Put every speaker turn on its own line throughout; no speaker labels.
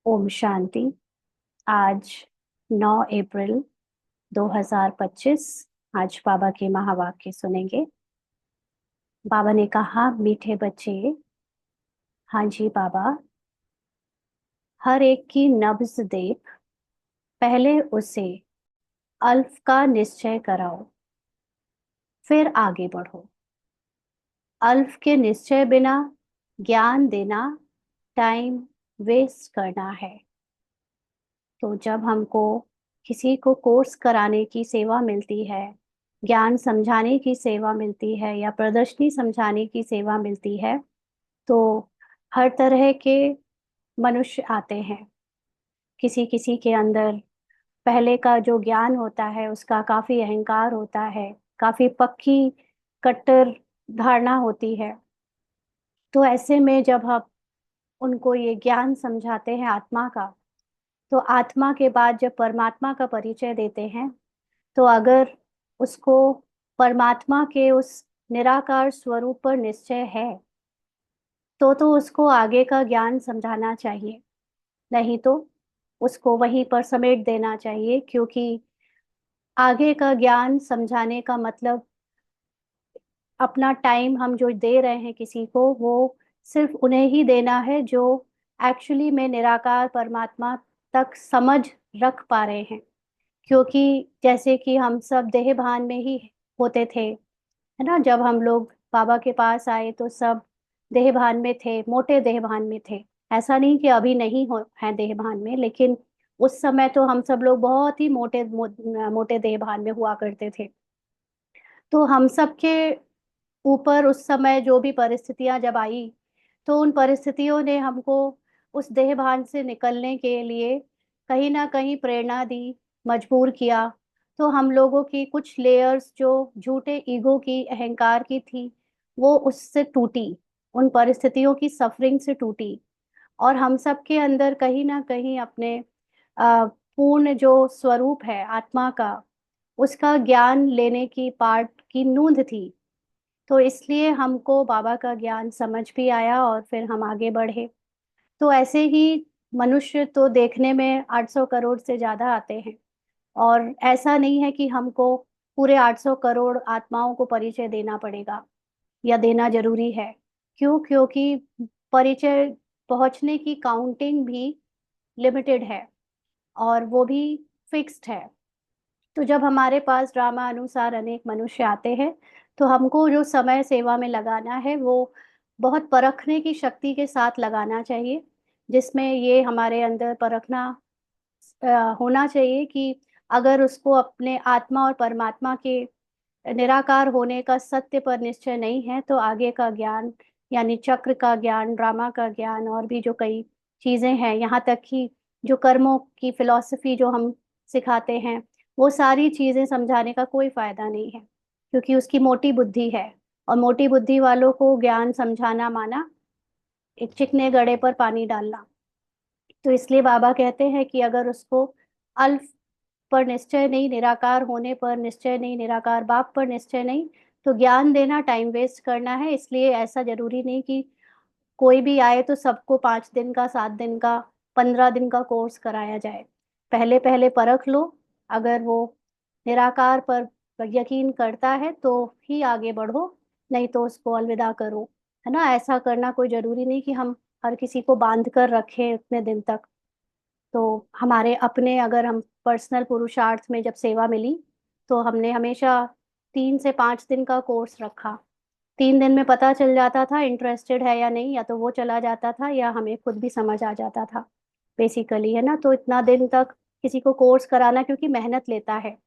ओम शांति। आज 9 अप्रैल 2025। आज बाबा के महावाक्य सुनेंगे। बाबा ने कहा, मीठे बच्चे, हाँ जी बाबा, हर एक की नब्ज देख, पहले उसे अल्फ का निश्चय कराओ, फिर आगे बढ़ो। अल्फ के निश्चय बिना ज्ञान देना टाइम वेस्ट करना है। तो जब हमको किसी को कोर्स कराने की सेवा मिलती है, ज्ञान समझाने की सेवा मिलती है या प्रदर्शनी समझाने की सेवा मिलती है, तो हर तरह के मनुष्य आते हैं। किसी किसी के अंदर पहले का जो ज्ञान होता है उसका काफी अहंकार होता है, काफी पक्की कट्टर धारणा होती है। तो ऐसे में जब हम उनको ये ज्ञान समझाते हैं आत्मा का, तो आत्मा के बाद जब परमात्मा का परिचय देते हैं, तो अगर उसको परमात्मा के उस निराकार स्वरूप पर निश्चय है, तो उसको आगे का ज्ञान समझाना चाहिए। नहीं तो उसको वहीं पर समेट देना चाहिए, क्योंकि आगे का ज्ञान समझाने का मतलब अपना टाइम हम जो दे रहे हैं किसी को, वो सिर्फ उन्हें ही देना है जो एक्चुअली में निराकार परमात्मा तक समझ रख पा रहे हैं। क्योंकि जैसे कि हम सब देह भान में ही होते थे, है ना। जब हम लोग बाबा के पास आए तो सब देह भान में थे, मोटे देह भान में थे। ऐसा नहीं कि अभी नहीं हो है देह भान में, लेकिन उस समय तो हम सब लोग बहुत ही मोटे देह भान में हुआ करते थे। तो हम सब के ऊपर उस समय जो भी परिस्थितियां जब आई, तो उन परिस्थितियों ने हमको उस देह भान से निकलने के लिए कहीं ना कहीं प्रेरणा दी, मजबूर किया। तो हम लोगों की कुछ लेयर्स जो झूठे ईगो की, अहंकार की थी, वो उससे टूटी, उन परिस्थितियों की सफरिंग से टूटी। और हम सब के अंदर कहीं ना कहीं अपने पूर्ण जो स्वरूप है आत्मा का, उसका ज्ञान लेने की पार्ट की नूंद थी। तो इसलिए हमको बाबा का ज्ञान समझ भी आया और फिर हम आगे बढ़े। तो ऐसे ही मनुष्य तो देखने में 800 करोड़ से ज्यादा आते हैं, और ऐसा नहीं है कि हमको पूरे 800 करोड़ आत्माओं को परिचय देना पड़ेगा या देना जरूरी है। क्यों? क्योंकि परिचय पहुंचने की काउंटिंग भी लिमिटेड है, और वो भी फिक्स्ड है। तो जब हमारे पास ड्रामा अनुसार अनेक मनुष्य आते हैं, तो हमको जो समय सेवा में लगाना है वो बहुत परखने की शक्ति के साथ लगाना चाहिए, जिसमें ये हमारे अंदर परखना होना चाहिए कि अगर उसको अपने आत्मा और परमात्मा के निराकार होने का सत्य पर निश्चय नहीं है, तो आगे का ज्ञान, यानी चक्र का ज्ञान, ड्रामा का ज्ञान, और भी जो कई चीजें हैं, यहाँ तक कि जो कर्मों की फिलॉसफी जो हम सिखाते हैं, वो सारी चीजें समझाने का कोई फायदा नहीं है, क्योंकि उसकी मोटी बुद्धि है। और मोटी बुद्धि वालों को ज्ञान समझाना माना एक चिकने घड़े पर पानी डालना। तो इसलिए बाबा कहते हैं कि अगर उसको अल्फ पर निश्चय नहीं, निराकार होने पर निश्चय नहीं, निराकार बाप पर निश्चय नहीं, तो ज्ञान देना टाइम वेस्ट करना है। इसलिए ऐसा जरूरी नहीं कि कोई भी आए तो सबको 5 दिन का, 7 दिन का, 15 दिन का कोर्स कराया जाए। पहले पहले परख लो। अगर वो निराकार पर यकीन करता है तो ही आगे बढ़ो, नहीं तो उसको अलविदा करो, है ना। ऐसा करना कोई जरूरी नहीं कि हम हर किसी को बांध कर रखें उतने दिन तक। तो हमारे अपने, अगर हम पर्सनल पुरुषार्थ में जब सेवा मिली, तो हमने हमेशा 3 से 5 दिन का कोर्स रखा। 3 दिन में पता चल जाता था इंटरेस्टेड है या नहीं, या तो वो चला जाता था या हमें खुद भी समझ आ जाता था बेसिकली, है ना। तो इतना दिन तक किसी को कोर्स कराना, क्योंकि मेहनत लेता है,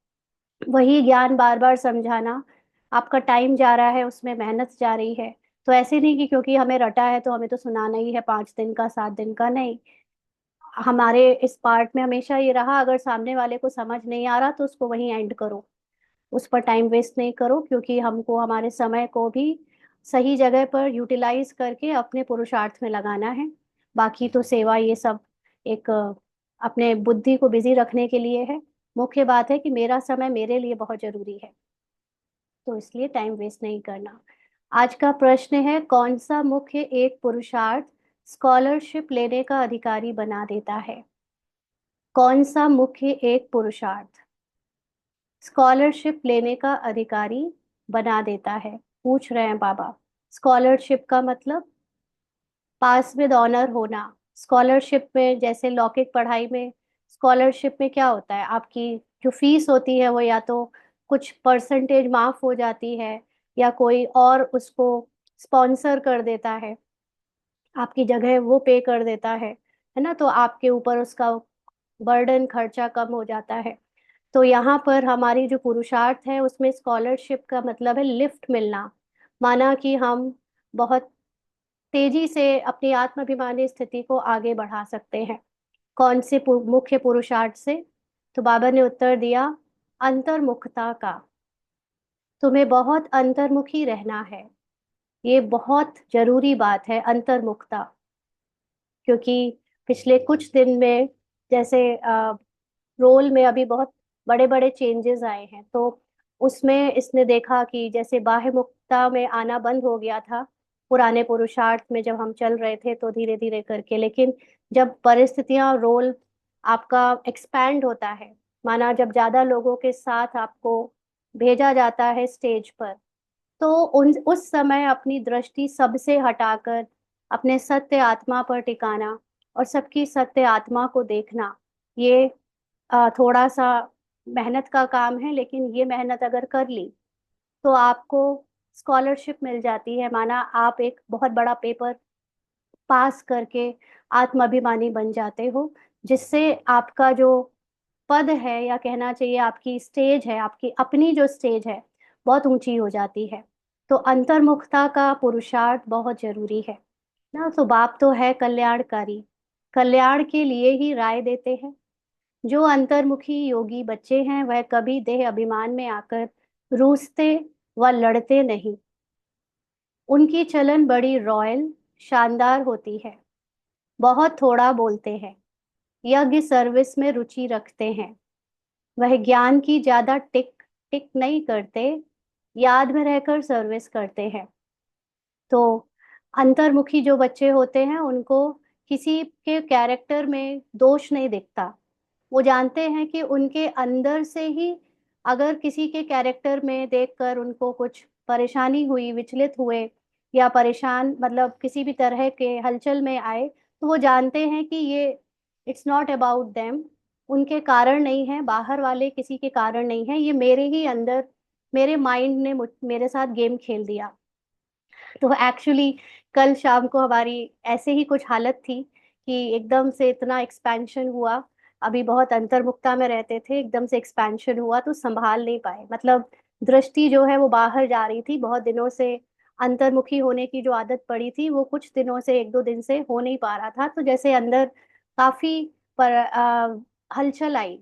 वही ज्ञान बार बार समझाना, आपका टाइम जा रहा है, उसमें मेहनत जा रही है। तो ऐसे नहीं कि क्योंकि हमें रटा है तो हमें तो सुनाना ही है 5 दिन का, 7 दिन का, नहीं। हमारे इस पार्ट में हमेशा ये रहा, अगर सामने वाले को समझ नहीं आ रहा तो उसको वहीं एंड करो, उस पर टाइम वेस्ट नहीं करो, क्योंकि हमको हमारे समय को भी सही जगह पर यूटिलाइज करके अपने पुरुषार्थ में लगाना है। बाकी तो सेवा ये सब एक अपने बुद्धि को बिजी रखने के लिए है। मुख्य बात है कि मेरा समय मेरे लिए बहुत जरूरी है, तो इसलिए टाइम वेस्ट नहीं करना। आज का प्रश्न है, कौन सा मुख्य एक पुरुषार्थ स्कॉलरशिप लेने का अधिकारी बना देता है? कौन सा मुख्य एक पुरुषार्थ स्कॉलरशिप लेने का अधिकारी बना देता है? पूछ रहे हैं बाबा। स्कॉलरशिप का मतलब पास विद ऑनर होना। स्कॉलरशिप में जैसे लौकिक पढ़ाई में स्कॉलरशिप में क्या होता है, आपकी जो फीस होती है वो या तो कुछ परसेंटेज माफ हो जाती है, या कोई और उसको स्पॉन्सर कर देता है, आपकी जगह वो पे कर देता है ना, तो आपके ऊपर उसका बर्डन खर्चा कम हो जाता है। तो यहाँ पर हमारी जो पुरुषार्थ है उसमें स्कॉलरशिप का मतलब है लिफ्ट मिलना। माना कि हम बहुत तेजी से अपनी आत्माभिमानी स्थिति को आगे बढ़ा सकते हैं। कौन से मुख्य पुरुषार्थ से? तो बाबा ने उत्तर दिया, अंतर्मुखता का। तुम्हें बहुत अंतर्मुखी रहना है। ये बहुत जरूरी बात है, अंतर्मुखता। क्योंकि पिछले कुछ दिन में जैसे रोल में अभी बहुत बड़े बड़े चेंजेस आए हैं, तो उसमें इसने देखा कि जैसे बाह्य मुक्ता में आना बंद हो गया था पुराने पुरुषार्थ में जब हम चल रहे थे, तो धीरे धीरे करके, लेकिन जब परिस्थितियां रोल आपका एक्सपैंड होता है, माना जब ज्यादा लोगों के साथ आपको भेजा जाता है स्टेज पर, तो उन उस समय अपनी दृष्टि सबसे हटाकर अपने सत्य आत्मा पर टिकाना और सबकी सत्य आत्मा को देखना, ये थोड़ा सा मेहनत का काम है, लेकिन ये मेहनत अगर कर ली तो आपको स्कॉलरशिप मिल जाती है। माना आप एक बहुत बड़ा पेपर पास करके आत्माभिमानी बन जाते हो, जिससे आपका जो पद है, या कहना चाहिए आपकी स्टेज है, आपकी अपनी जो स्टेज है, बहुत ऊंची हो जाती है। तो अंतर्मुखता का पुरुषार्थ बहुत जरूरी है ना। तो बाप तो है कल्याणकारी, कल्याण के लिए ही राय देते हैं। जो अंतर्मुखी योगी बच्चे हैं वह कभी देह अभिमान में आकर रूसते व लड़ते नहीं। उनकी चलन बड़ी रॉयल, शानदार होती है। बहुत थोड़ा बोलते हैं, यज्ञ सर्विस में रुचि रखते हैं। वह ज्ञान की ज्यादा टिक टिक नहीं करते, याद में रहकर सर्विस करते हैं। तो अंतर्मुखी जो बच्चे होते हैं उनको किसी के कैरेक्टर में दोष नहीं दिखता। वो जानते हैं कि उनके अंदर से ही अगर किसी के कैरेक्टर में देखकर उनको कुछ परेशानी हुई, विचलित हुए, या परेशान मतलब किसी भी तरह के हलचल में आए, तो वो जानते हैं कि ये इट्स नॉट अबाउट देम, उनके कारण नहीं है, बाहर वाले किसी के कारण नहीं है, ये मेरे ही अंदर, मेरे माइंड ने मेरे साथ गेम खेल दिया। तो एक्चुअली कल शाम को हमारी ऐसे ही कुछ हालत थी कि एकदम से इतना एक्सपेंशन हुआ। अभी बहुत अंतर्मुखता में रहते थे, एकदम से एक्सपेंशन हुआ तो संभाल नहीं पाए, मतलब दृष्टि जो है वो बाहर जा रही थी। बहुत दिनों से अंतर्मुखी होने की जो आदत पड़ी थी वो कुछ दिनों से, एक दो दिन से हो नहीं पा रहा था, तो जैसे अंदर काफी पर हलचल आई।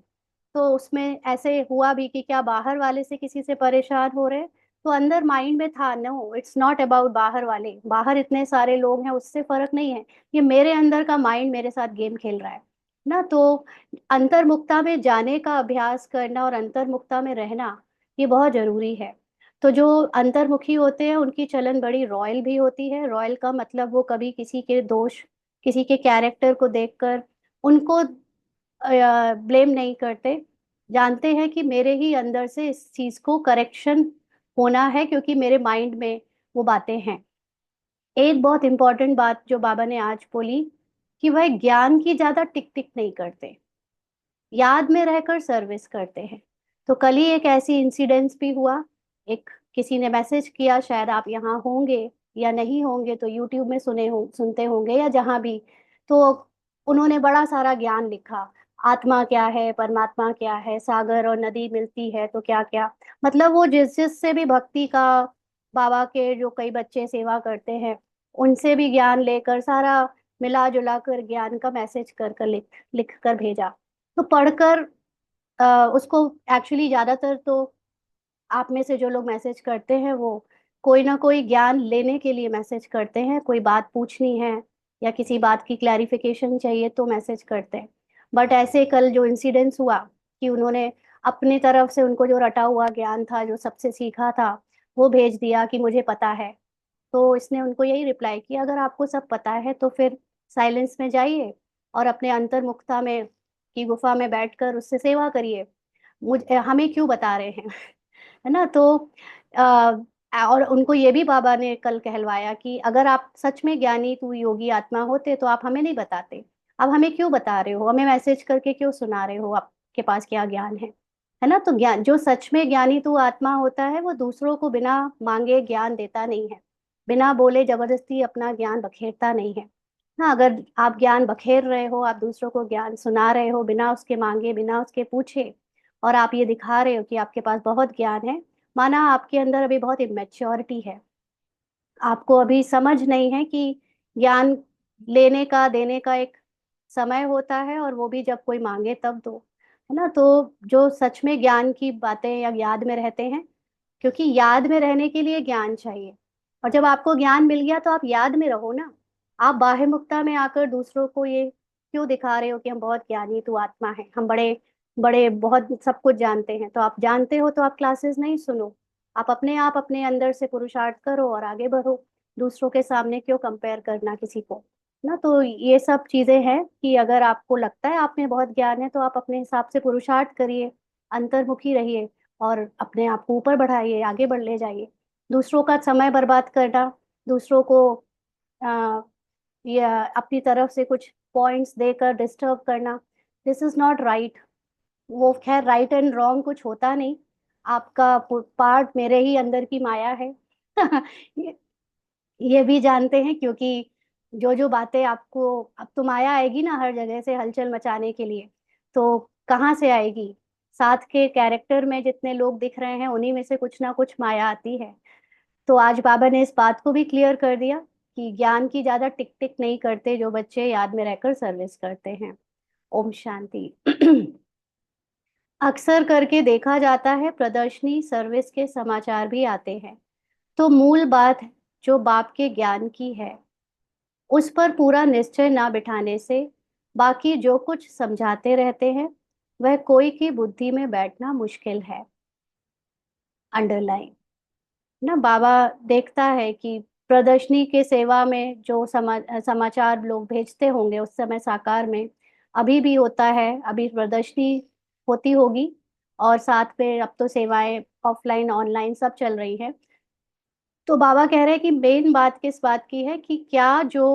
तो उसमें ऐसे हुआ भी कि क्या बाहर वाले से किसी से परेशान हो रहे हैं? तो अंदर माइंड में था, नो इट्स नॉट अबाउट बाहर वाले, बाहर इतने सारे लोग हैं उससे फर्क नहीं है, ये मेरे अंदर का माइंड मेरे साथ गेम खेल रहा है ना। तो अंतर्मुखता में जाने का अभ्यास करना और अंतर्मुखता में रहना, ये बहुत जरूरी है। तो जो अंतर्मुखी होते हैं उनकी चलन बड़ी रॉयल भी होती है। रॉयल का मतलब वो कभी किसी के दोष, किसी के कैरेक्टर को देखकर उनको ब्लेम नहीं करते। जानते हैं कि मेरे ही अंदर से इस चीज को करेक्शन होना है, क्योंकि मेरे माइंड में वो बातें हैं। एक बहुत इंपॉर्टेंट बात जो बाबा ने आज बोली, कि वह ज्ञान की ज्यादा टिक टिक नहीं करते, याद में रहकर सर्विस करते हैं। तो कल ही एक ऐसी इंसिडेंस भी हुआ। एक किसी ने मैसेज किया, शायद आप यहाँ होंगे या नहीं होंगे, तो यूट्यूब में सुनते होंगे या जहाँ भी। तो उन्होंने बड़ा सारा ज्ञान लिखा, आत्मा क्या है, परमात्मा क्या है, सागर और नदी मिलती है तो क्या क्या, मतलब वो जिस जिस से भी भक्ति का, बाबा के जो कई बच्चे सेवा करते हैं उनसे भी ज्ञान लेकर सारा मिला जुला कर ज्ञान का मैसेज कर कर लिख लिख कर भेजा। तो पढ़कर उसको एक्चुअली ज्यादातर तो आप में से जो लोग मैसेज करते हैं वो कोई ना कोई ज्ञान लेने के लिए मैसेज करते हैं, कोई बात पूछनी है या किसी बात की क्लैरिफिकेशन चाहिए तो मैसेज करते हैं। बट ऐसे कल जो इंसिडेंस हुआ कि उन्होंने अपनी तरफ से उनको जो रटा हुआ ज्ञान था, जो सबसे सीखा था, वो भेज दिया कि मुझे पता है। तो इसने उनको यही रिप्लाई किया, अगर आपको सब पता है तो फिर साइलेंस में जाइए और अपने अंतर्मुखता में की गुफा में बैठकर उससे सेवा करिए। हमें क्यों बता रहे हैं? है ना? तो और उनको ये भी बाबा ने कल कहलवाया कि अगर आप सच में ज्ञानी तू योगी आत्मा होते तो आप हमें नहीं बताते। अब हमें क्यों बता रहे हो? हमें मैसेज करके क्यों सुना रहे हो? आपके पास क्या ज्ञान है ना? तो ज्ञान, जो सच में ज्ञानी तू आत्मा होता है वो दूसरों को बिना मांगे ज्ञान देता नहीं है, बिना बोले जबरदस्ती अपना ज्ञान बखेरता नहीं है। हाँ, अगर आप ज्ञान बखेर रहे हो, आप दूसरों को ज्ञान सुना रहे हो बिना उसके मांगे, बिना उसके पूछे, और आप ये दिखा रहे हो कि आपके पास बहुत ज्ञान है, माना आपके अंदर अभी बहुत इमेच्योरिटी है, आपको अभी समझ नहीं है कि ज्ञान लेने का देने का एक समय होता है, और वो भी जब कोई मांगे तब दो। है ना? तो जो सच में ज्ञान की बातें या याद में रहते हैं, क्योंकि याद में रहने के लिए ज्ञान चाहिए, और जब आपको ज्ञान मिल गया तो आप याद में रहो ना। आप बाह्य मुक्ता में आकर दूसरों को ये क्यों दिखा रहे हो कि हम बहुत ज्ञानी तू आत्मा है, हम बड़े बड़े बहुत सब कुछ जानते हैं? तो आप जानते हो तो आप क्लासेस नहीं सुनो, आप अपने अंदर से पुरुषार्थ करो और आगे बढ़ो। दूसरों के सामने क्यों कंपेयर करना किसी को? ना, तो ये सब चीजें हैं कि अगर आपको लगता है आप में बहुत ज्ञान है तो आप अपने हिसाब से पुरुषार्थ करिए, अंतर्मुखी रहिए, और अपने आप को ऊपर बढ़ाइए, आगे बढ़ ले जाइए। दूसरों का समय बर्बाद करना, दूसरों को आ, या अपनी तरफ से कुछ पॉइंट्स देकर डिस्टर्ब करना, दिस इज नॉट राइट। वो खैर राइट एंड रॉन्ग कुछ होता नहीं, आपका पार्ट मेरे ही अंदर की माया है। ये ये भी जानते हैं, क्योंकि जो जो बातें आपको, अब तो माया आएगी ना हर जगह से हलचल मचाने के लिए, तो कहाँ से आएगी? साथ के कैरेक्टर में जितने लोग दिख रहे हैं उन्हीं में से कुछ ना कुछ माया आती है। तो आज बाबा ने इस बात को भी क्लियर कर दिया कि ज्ञान की ज्यादा टिक टिक नहीं करते जो बच्चे याद में रहकर सर्विस करते हैं। ओम शांति। अक्सर करके देखा जाता है प्रदर्शनी सर्विस के समाचार भी आते हैं, तो मूल बात जो बाप के ज्ञान की है उस पर पूरा निश्चय ना बिठाने से बाकी जो कुछ समझाते रहते हैं वह कोई की बुद्धि में बैठना मुश्किल है। अंडरलाइन। ना, बाबा देखता है कि प्रदर्शनी के सेवा में जो समाचार लोग भेजते होंगे उस समय साकार में, अभी भी होता है, अभी प्रदर्शनी होती होगी, और साथ में अब तो सेवाएं ऑफलाइन ऑनलाइन सब चल रही हैं। तो बाबा कह रहे हैं कि मेन बात किस बात की है कि क्या जो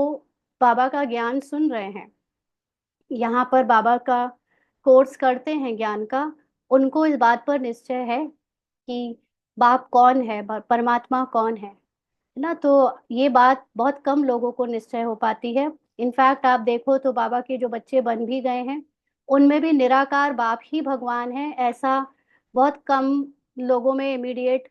बाबा का ज्ञान सुन रहे हैं, यहाँ पर बाबा का कोर्स करते हैं ज्ञान का, उनको इस बात पर निश्चय है कि बाप कौन है, परमात्मा कौन है। ना, तो ये बात बहुत कम लोगों को निश्चय हो पाती है। इनफैक्ट आप देखो तो बाबा के जो बच्चे बन भी गए हैं उनमें भी निराकार बाप ही भगवान है, ऐसा बहुत कम लोगों में इमीडिएट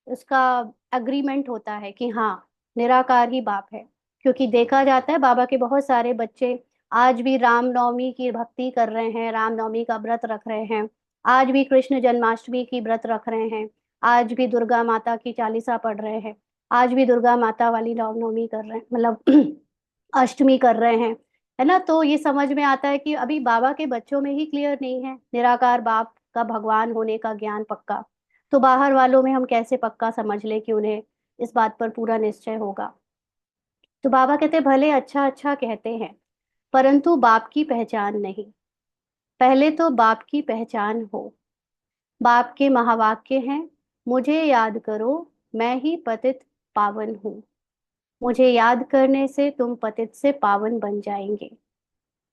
उसका अग्रीमेंट होता है कि हाँ, निराकार ही बाप है। क्योंकि देखा जाता है बाबा के बहुत सारे बच्चे आज भी रामनवमी की भक्ति कर रहे हैं, रामनवमी का व्रत रख रहे हैं, आज भी कृष्ण जन्माष्टमी की व्रत रख रहे हैं, आज भी दुर्गा माता की चालीसा पढ़ रहे हैं, आज भी दुर्गा माता वाली रामनवमी कर रहे हैं, मतलब अष्टमी कर रहे हैं। है ना? तो ये समझ में आता है कि अभी बाबा के बच्चों में ही क्लियर नहीं है निराकार बाप का भगवान होने का ज्ञान पक्का, तो बाहर वालों में हम कैसे पक्का समझ ले कि उन्हें इस बात पर पूरा निश्चय होगा? तो बाबा कहते भले अच्छा अच्छा कहते हैं परंतु बाप की पहचान नहीं। पहले तो बाप की पहचान हो। बाप के महावाक्य हैं, मुझे याद करो, मैं ही पतित पावन हूँ। मुझे याद करने से तुम पतित से पावन बन जाएंगे।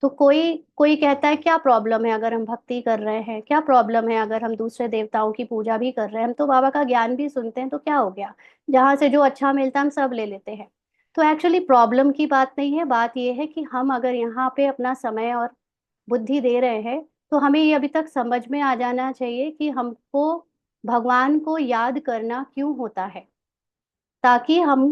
तो कोई कोई कहता है क्या प्रॉब्लम है अगर हम भक्ति कर रहे हैं, क्या प्रॉब्लम है अगर हम दूसरे देवताओं की पूजा भी कर रहे हैं, हम तो बाबा का ज्ञान भी सुनते हैं, तो क्या हो गया? जहां से जो अच्छा मिलता है हम सब ले लेते हैं। तो एक्चुअली प्रॉब्लम की बात नहीं है, बात यह है कि हम अगर यहाँ पे अपना समय और बुद्धि दे रहे हैं तो हमें ये अभी तक समझ में आ जाना चाहिए कि हमको भगवान को याद करना क्यों होता है, ताकि हम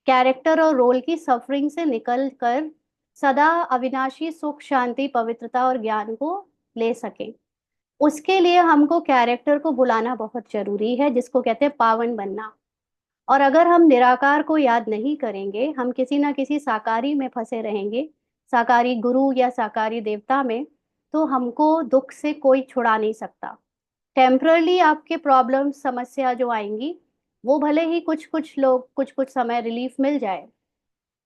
कैरेक्टर और रोल की सफरिंग से निकल कर सदा अविनाशी सुख शांति पवित्रता और ज्ञान को ले सके। उसके लिए हमको कैरेक्टर को बुलाना बहुत जरूरी है, जिसको कहते हैं पावन बनना। और अगर हम निराकार को याद नहीं करेंगे, हम किसी ना किसी साकारी में फंसे रहेंगे, साकारी गुरु या साकारी देवता में, तो हमको दुख से कोई छुड़ा नहीं सकता। टेम्परली आपके प्रॉब्लम समस्या जो आएंगी वो भले ही कुछ कुछ लोग कुछ कुछ समय रिलीफ मिल जाए,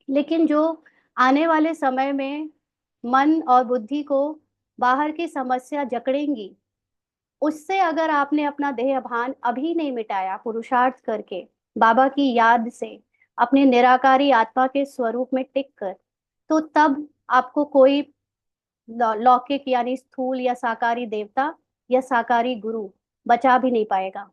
लेकिन जो आने वाले समय में मन और बुद्धि को बाहर की समस्या जकड़ेंगी, उससे अगर आपने अपना देह भान अभी नहीं मिटाया पुरुषार्थ करके, बाबा की याद से, अपने निराकारी आत्मा के स्वरूप में टिक कर, तो तब आपको कोई लौकिक यानी स्थूल या साकारी देवता या साकारी गुरु बचा भी नहीं पाएगा,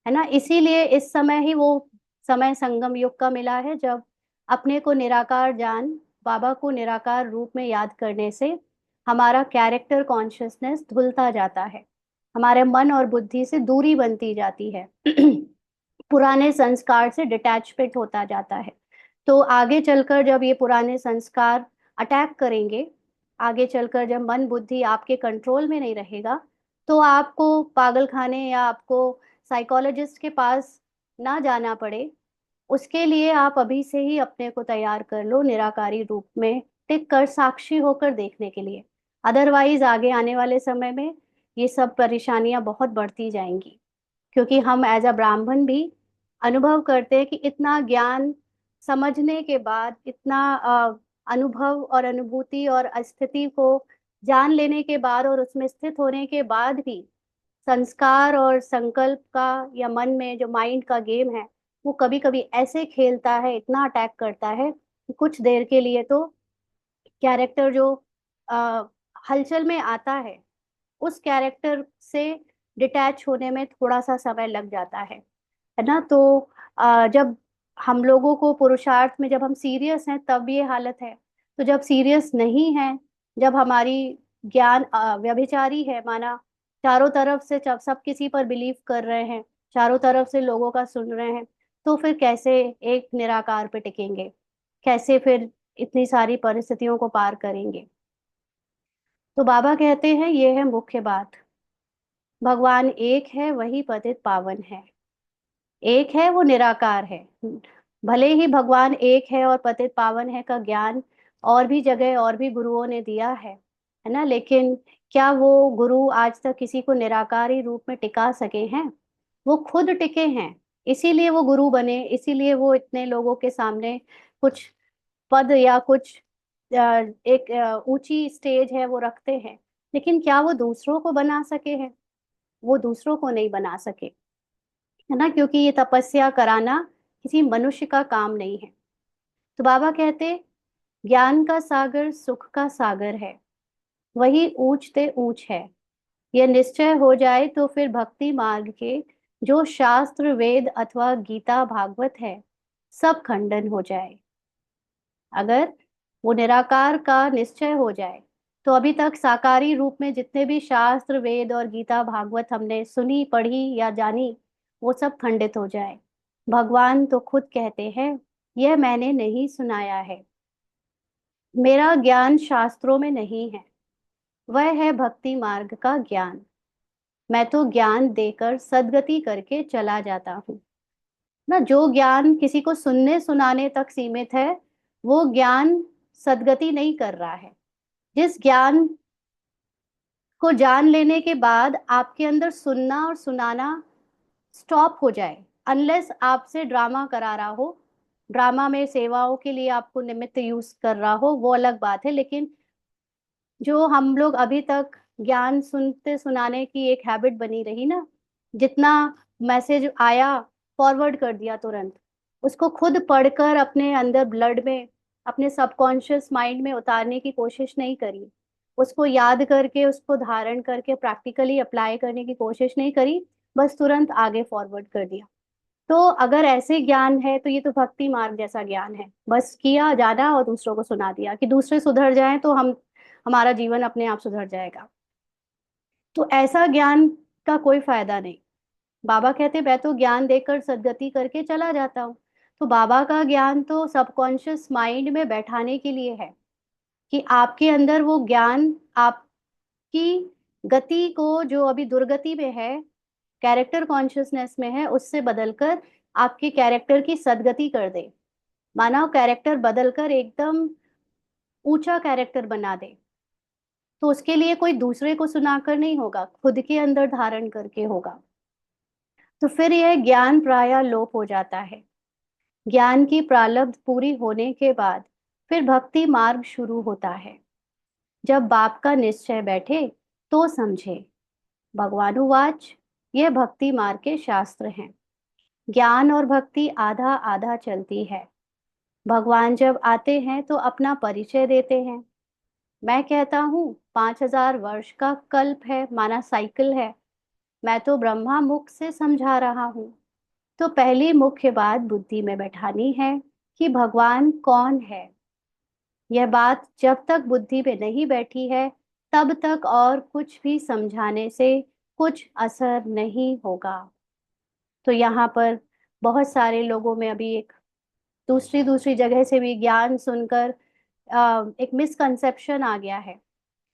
है ना। इसीलिए इस समय ही वो समय संगम युग का मिला है, जब अपने को निराकार जान, बाबा को निराकार रूप में याद करने से हमारा कैरेक्टर कॉन्शियसनेस धुलता जाता है, हमारे मन और बुद्धि से दूरी बनती जाती है पुराने संस्कार से डिटैचमेंट होता जाता है। तो आगे चलकर जब ये पुराने संस्कार अटैक करेंगे, आगे चलकर जब मन बुद्धि आपके कंट्रोल में नहीं रहेगा, तो आपको पागल खाने या आपको साइकोलॉजिस्ट के पास ना जाना पड़े, उसके लिए आप अभी से ही अपने को तैयार कर लो निराकारी रूप में टिक कर साक्षी होकर देखने के लिए। अदरवाइज आगे आने वाले समय में ये सब परेशानियां बहुत बढ़ती जाएंगी, क्योंकि हम एज अ ब्राह्मण भी अनुभव करते हैं कि इतना ज्ञान समझने के बाद, इतना अनुभव और अनुभूति और स्थिति को जान लेने के बाद और उसमें स्थित होने के बाद भी संस्कार और संकल्प का या मन में जो माइंड का गेम है, वो कभी कभी ऐसे खेलता है, इतना अटैक करता है कि कुछ देर के लिए तो कैरेक्टर जो आ, हलचल में आता है, उस कैरेक्टर से डिटैच होने में थोड़ा सा समय लग जाता है ना। तो जब हम लोगों को पुरुषार्थ में, जब हम सीरियस हैं तब ये हालत है, तो जब सीरियस नहीं है, जब हमारी ज्ञान व्यभिचारी है माना, चारों तरफ से जब सब किसी पर बिलीव कर रहे हैं, चारों तरफ से लोगों का सुन रहे हैं, तो फिर कैसे एक निराकार पे टिकेंगे, कैसे फिर इतनी सारी परिस्थितियों को पार करेंगे। तो बाबा कहते हैं ये है मुख्य बात, भगवान एक है, वही पतित पावन है। एक है, वो निराकार है। भले ही भगवान एक है और पतित पावन है का ज्ञान और भी जगह और भी गुरुओं ने दिया है ना, लेकिन क्या वो गुरु आज तक किसी को निराकारी रूप में टिका सके हैं? वो खुद टिके हैं, इसीलिए वो गुरु बने, इसीलिए वो इतने लोगों के सामने कुछ पद या कुछ एक ऊंची स्टेज है वो रखते हैं। लेकिन क्या वो दूसरों को बना सके हैं? वो दूसरों को नहीं बना सके, है ना, क्योंकि ये तपस्या कराना किसी मनुष्य का काम नहीं है। तो बाबा कहते, ज्ञान का सागर सुख का सागर है, वही ऊंचते ऊंच है। यह निश्चय हो जाए तो फिर भक्ति मार्ग के जो शास्त्र वेद अथवा गीता भागवत है, सब खंडन हो जाए। अगर वो निराकार का निश्चय हो जाए, तो अभी तक साकारी रूप में जितने भी शास्त्र वेद और गीता भागवत हमने सुनी पढ़ी या जानी, वो सब खंडित हो जाए। भगवान तो खुद कहते हैं, यह मैंने नहीं सुनाया है, मेरा ज्ञान शास्त्रों में नहीं है, वह है भक्ति मार्ग का ज्ञान। मैं तो ज्ञान देकर सदगति करके चला जाता हूँ ना। जो ज्ञान किसी को सुनने सुनाने तक सीमित है, वो ज्ञान सदगति नहीं कर रहा है। जिस ज्ञान को जान लेने के बाद आपके अंदर सुनना और सुनाना स्टॉप हो जाए, अनलेस आपसे ड्रामा करा रहा हो, ड्रामा में सेवाओं के लिए आपको निमित्त यूज कर रहा हो, वो अलग बात है। लेकिन जो हम लोग अभी तक ज्ञान सुनते सुनाने की एक हैबिट बनी रही ना, जितना मैसेज आया फॉरवर्ड कर दिया तुरंत, उसको खुद पढ़कर अपने अंदर ब्लड में, अपने सबकॉन्शियस माइंड में उतारने की कोशिश नहीं करी, उसको याद करके उसको धारण करके प्रैक्टिकली अप्लाई करने की कोशिश नहीं करी, बस तुरंत आगे फॉरवर्ड कर दिया। तो अगर ऐसे ज्ञान है तो ये तो भक्ति मार्ग जैसा ज्ञान है, बस किया जाना और दूसरों को सुना दिया कि दूसरे सुधर जाएं तो हम, हमारा जीवन अपने आप सुधर जाएगा। तो ऐसा ज्ञान का कोई फायदा नहीं। बाबा कहते मैं तो ज्ञान देकर सदगति करके चला जाता हूँ। तो बाबा का ज्ञान तो सबकॉन्शियस माइंड में बैठाने के लिए है, कि आपके अंदर वो ज्ञान आपकी गति को, जो अभी दुर्गति में है, कैरेक्टर कॉन्शियसनेस में है, उससे बदलकर आपके कैरेक्टर की सदगति कर दे, मानव कैरेक्टर बदलकर एकदम ऊंचा कैरेक्टर बना दे। तो उसके लिए कोई दूसरे को सुनाकर नहीं होगा, खुद के अंदर धारण करके होगा। तो फिर यह ज्ञान प्रायः लोप हो जाता है। ज्ञान की प्रारब्ध पूरी होने के बाद फिर भक्ति मार्ग शुरू होता है। जब बाप का निश्चय बैठे तो समझे। भगवानुवाच, यह भक्ति मार्ग के शास्त्र हैं। ज्ञान और भक्ति आधा आधा चलती है। भगवान जब आते हैं तो अपना परिचय देते हैं। मैं कहता हूँ 5,000 वर्ष का कल्प है, माना साइकिल है। मैं तो ब्रह्मा मुख से समझा रहा हूँ। तो पहली मुख्य बात बुद्धि में बैठानी है कि भगवान कौन है। यह बात जब तक बुद्धि में नहीं बैठी है तब तक और कुछ भी समझाने से कुछ असर नहीं होगा। तो यहाँ पर बहुत सारे लोगों में अभी एक दूसरी दूसरी जगह से भी ज्ञान सुनकर एक मिसकंसेप्शन आ गया है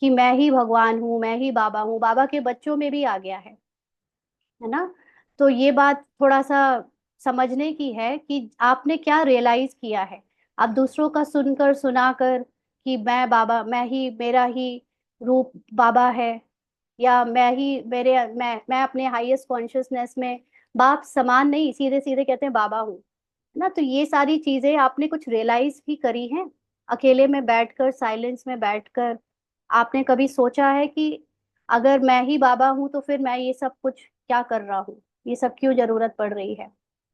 कि मैं ही भगवान हूँ, मैं ही बाबा हूँ। बाबा के बच्चों में भी आ गया है ना। तो ये बात थोड़ा सा समझने की है कि आपने क्या रियलाइज किया है। आप दूसरों का सुनकर सुनाकर कि मैं बाबा, मैं ही, मेरा ही रूप बाबा है, या मैं अपने हाईएस्ट कॉन्शियसनेस में बाप समान नहीं, सीधे सीधे कहते हैं बाबा हूँ, है ना। तो ये सारी चीजें आपने कुछ रियलाइज भी करी हैं अकेले में बैठकर, साइलेंस में बैठकर? आपने कभी सोचा है कि अगर मैं ही बाबा हूं तो फिर मैं ये सब कुछ क्या कर रहा हूँ, ये सब क्यों जरूरत पड़ रही है?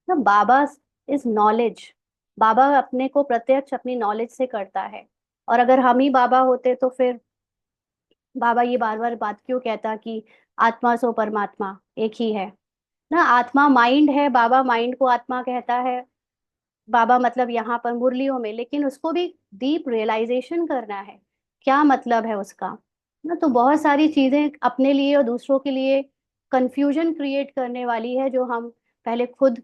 ना, बाबा इज नॉलेज। बाबा अपने को प्रत्यक्ष अपनी नॉलेज से करता है। और अगर हम ही बाबा होते तो फिर बाबा ये बार बार बात क्यों कहता कि आत्मा सो परमात्मा एक ही है। ना, आत्मा माइंड है, बाबा माइंड को आत्मा कहता है। बाबा मतलब यहाँ पर मुरलियों में, लेकिन उसको भी डीप रियलाइजेशन करना है, क्या मतलब है उसका। ना, तो बहुत सारी चीजें अपने लिए और दूसरों के लिए कंफ्यूजन क्रिएट करने वाली है, जो हम पहले खुद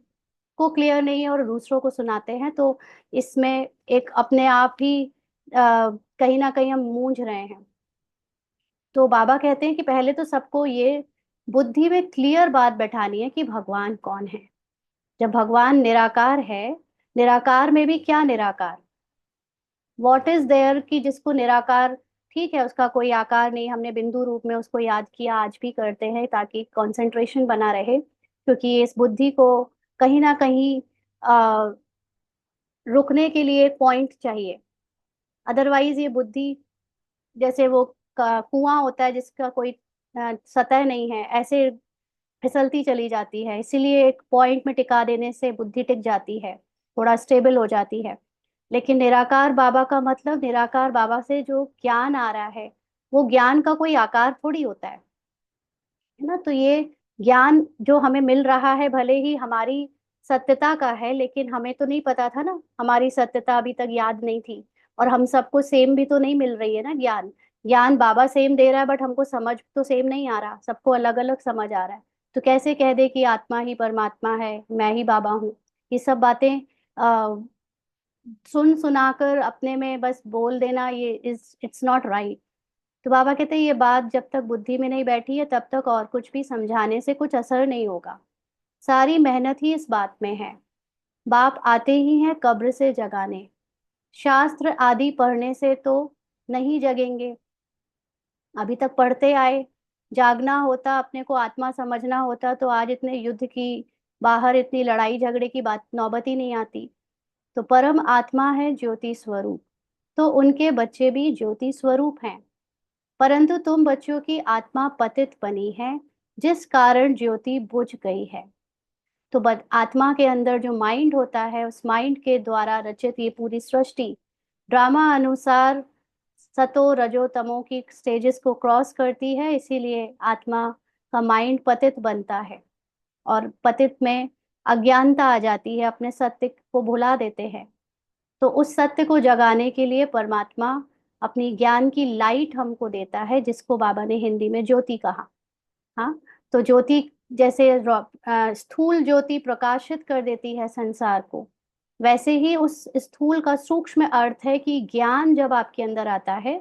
को क्लियर नहीं है और दूसरों को सुनाते हैं। तो इसमें एक अपने आप ही कहीं ना कहीं हम मूंझ रहे हैं। तो बाबा कहते हैं कि पहले तो सबको ये बुद्धि में क्लियर बात बैठानी है कि भगवान कौन है। जब भगवान निराकार है, निराकार में भी क्या निराकार, व्हाट इज देयर, कि जिसको निराकार, ठीक है उसका कोई आकार नहीं, हमने बिंदु रूप में उसको याद किया, आज भी करते हैं ताकि कंसंट्रेशन बना रहे, क्योंकि इस बुद्धि को कहीं ना कहीं आ, रुकने के लिए पॉइंट चाहिए। अदरवाइज ये बुद्धि जैसे वो कुआं होता है जिसका कोई सतह नहीं है, ऐसे फिसलती चली जाती है। इसीलिए एक पॉइंट में टिका देने से बुद्धि टिक जाती है, थोड़ा स्टेबल हो जाती है। लेकिन निराकार बाबा का मतलब, निराकार बाबा से जो ज्ञान आ रहा है वो ज्ञान का कोई आकार थोड़ी होता है ना। तो ये ज्ञान जो हमें मिल रहा है भले ही हमारी सत्यता का है, लेकिन हमें तो नहीं पता था ना, हमारी सत्यता अभी तक याद नहीं थी। और हम सबको सेम भी तो नहीं मिल रही है ना ज्ञान। ज्ञान बाबा सेम दे रहा है बट हमको समझ तो सेम नहीं आ रहा, सबको अलग अलग समझ आ रहा है। तो कैसे कह दे कि आत्मा ही परमात्मा है, मैं ही बाबा हूँ? ये सब बातें आ, सुन सुनाकर अपने में बस बोल देना, ये इट्स नॉट राइट। तो बाबा कहते हैं ये बात जब तक बुद्धि में नहीं बैठी है तब तक और कुछ भी समझाने से कुछ असर नहीं होगा। सारी मेहनत ही इस बात में है। बाप आते ही हैं कब्र से जगाने। शास्त्र आदि पढ़ने से तो नहीं जगेंगे, अभी तक पढ़ते आए। जागना होता, अपने को आत्मा समझना होता तो आज इतने युद्ध की, बाहर इतनी लड़ाई झगड़े की बात नौबत ही नहीं आती। तो परम आत्मा है ज्योति स्वरूप, तो उनके बच्चे भी ज्योति स्वरूप हैं। परंतु तुम बच्चों की आत्मा पतित बनी है, जिस कारण ज्योति बुझ गई है। तो आत्मा के अंदर जो माइंड होता है, उस माइंड के द्वारा रचित ये पूरी सृष्टि ड्रामा अनुसार सतो रजो तमो की स्टेजेस को क्रॉस करती है, इसीलिए आत्मा का माइंड पतित बनता है। और पतित में अज्ञानता आ जाती है, अपने सत्य को भुला देते हैं। तो उस सत्य को जगाने के लिए परमात्मा अपनी ज्ञान की लाइट हमको देता है, जिसको बाबा ने हिंदी में ज्योति कहा। हाँ, तो ज्योति जैसे स्थूल ज्योति प्रकाशित कर देती है संसार को, वैसे ही उस स्थूल का सूक्ष्म अर्थ है कि ज्ञान जब आपके अंदर आता है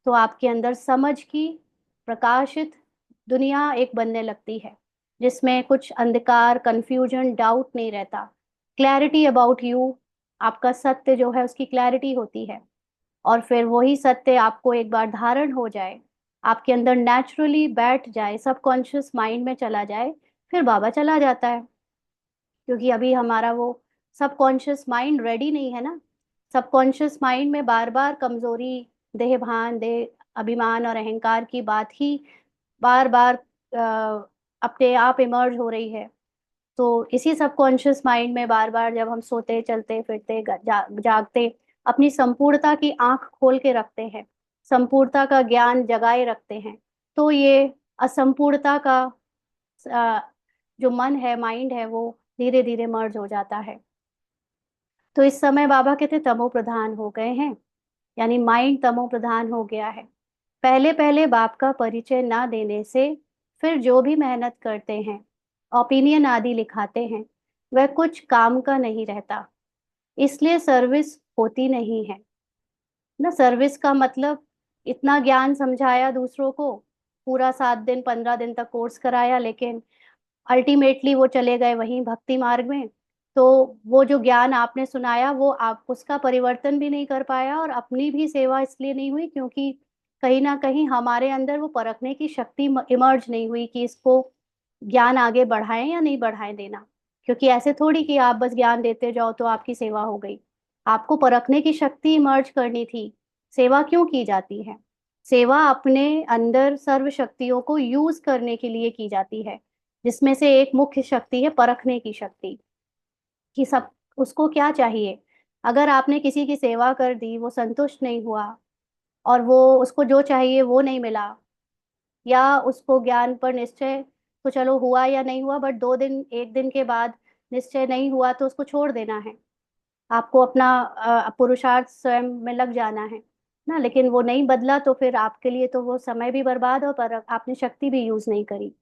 तो आपके अंदर समझ की प्रकाशित दुनिया एक बनने लगती है, जिसमें कुछ अंधकार, कंफ्यूजन, डाउट नहीं रहता। क्लैरिटी अबाउट यू, आपका सत्य जो है उसकी क्लैरिटी होती है। और फिर वही सत्य आपको एक बार धारण हो जाए, आपके अंदर नेचुरली बैठ जाए, सबकॉन्शियस माइंड में चला जाए, फिर बाबा चला जाता है। क्योंकि अभी हमारा वो सबकॉन्शियस माइंड रेडी नहीं है ना। सबकॉन्शियस माइंड में बार बार कमजोरी, देह भान, देह अभिमान और अहंकार की बात ही बार बार अपने आप इमर्ज हो रही है। तो इसी सबकॉन्शियस माइंड में बार बार जब हम सोते, चलते फिरते, जागते, अपनी संपूर्णता की आंख खोल के रखते हैं, संपूर्णता का ज्ञान जगाए रखते हैं, तो ये असंपूर्णता का अ, जो मन है, माइंड है, वो धीरे धीरे मर्ज हो जाता है। तो इस समय बाबा कहते तमो प्रधान हो गए हैं, यानी माइंड तमो प्रधान हो गया है। पहले पहले बाप का परिचय ना देने से फिर जो भी मेहनत करते हैं, ओपिनियन आदि लिखाते हैं, वह कुछ काम का नहीं रहता। इसलिए सर्विस होती नहीं है ना। सर्विस का मतलब इतना ज्ञान समझाया दूसरों को, पूरा 7 दिन 15 दिन तक कोर्स कराया, लेकिन अल्टीमेटली वो चले गए वहीं भक्ति मार्ग में। तो वो जो ज्ञान आपने सुनाया वो आप उसका परिवर्तन भी नहीं कर पाया, और अपनी भी सेवा इसलिए नहीं हुई क्योंकि कहीं ना कहीं हमारे अंदर वो परखने की शक्ति इमर्ज नहीं हुई कि इसको ज्ञान आगे बढ़ाएं या नहीं बढ़ाएं देना। क्योंकि ऐसे थोड़ी कि आप बस ज्ञान देते जाओ तो आपकी सेवा हो गई। आपको परखने की शक्ति इमर्ज करनी थी। सेवा क्यों की जाती है? सेवा अपने अंदर सर्व शक्तियों को यूज करने के लिए की जाती है, जिसमें से एक मुख्य शक्ति है परखने की शक्ति, कि सब उसको क्या चाहिए। अगर आपने किसी की सेवा कर दी, वो संतुष्ट नहीं हुआ, और वो उसको जो चाहिए वो नहीं मिला, या उसको ज्ञान पर निश्चय तो चलो हुआ या नहीं हुआ, बट 2 दिन 1 दिन के बाद निश्चय नहीं हुआ, तो उसको छोड़ देना है। आपको अपना पुरुषार्थ स्वयं में लग जाना है ना। लेकिन वो नहीं बदला तो फिर आपके लिए तो वो समय भी बर्बाद, और पर आपने शक्ति भी यूज नहीं करी।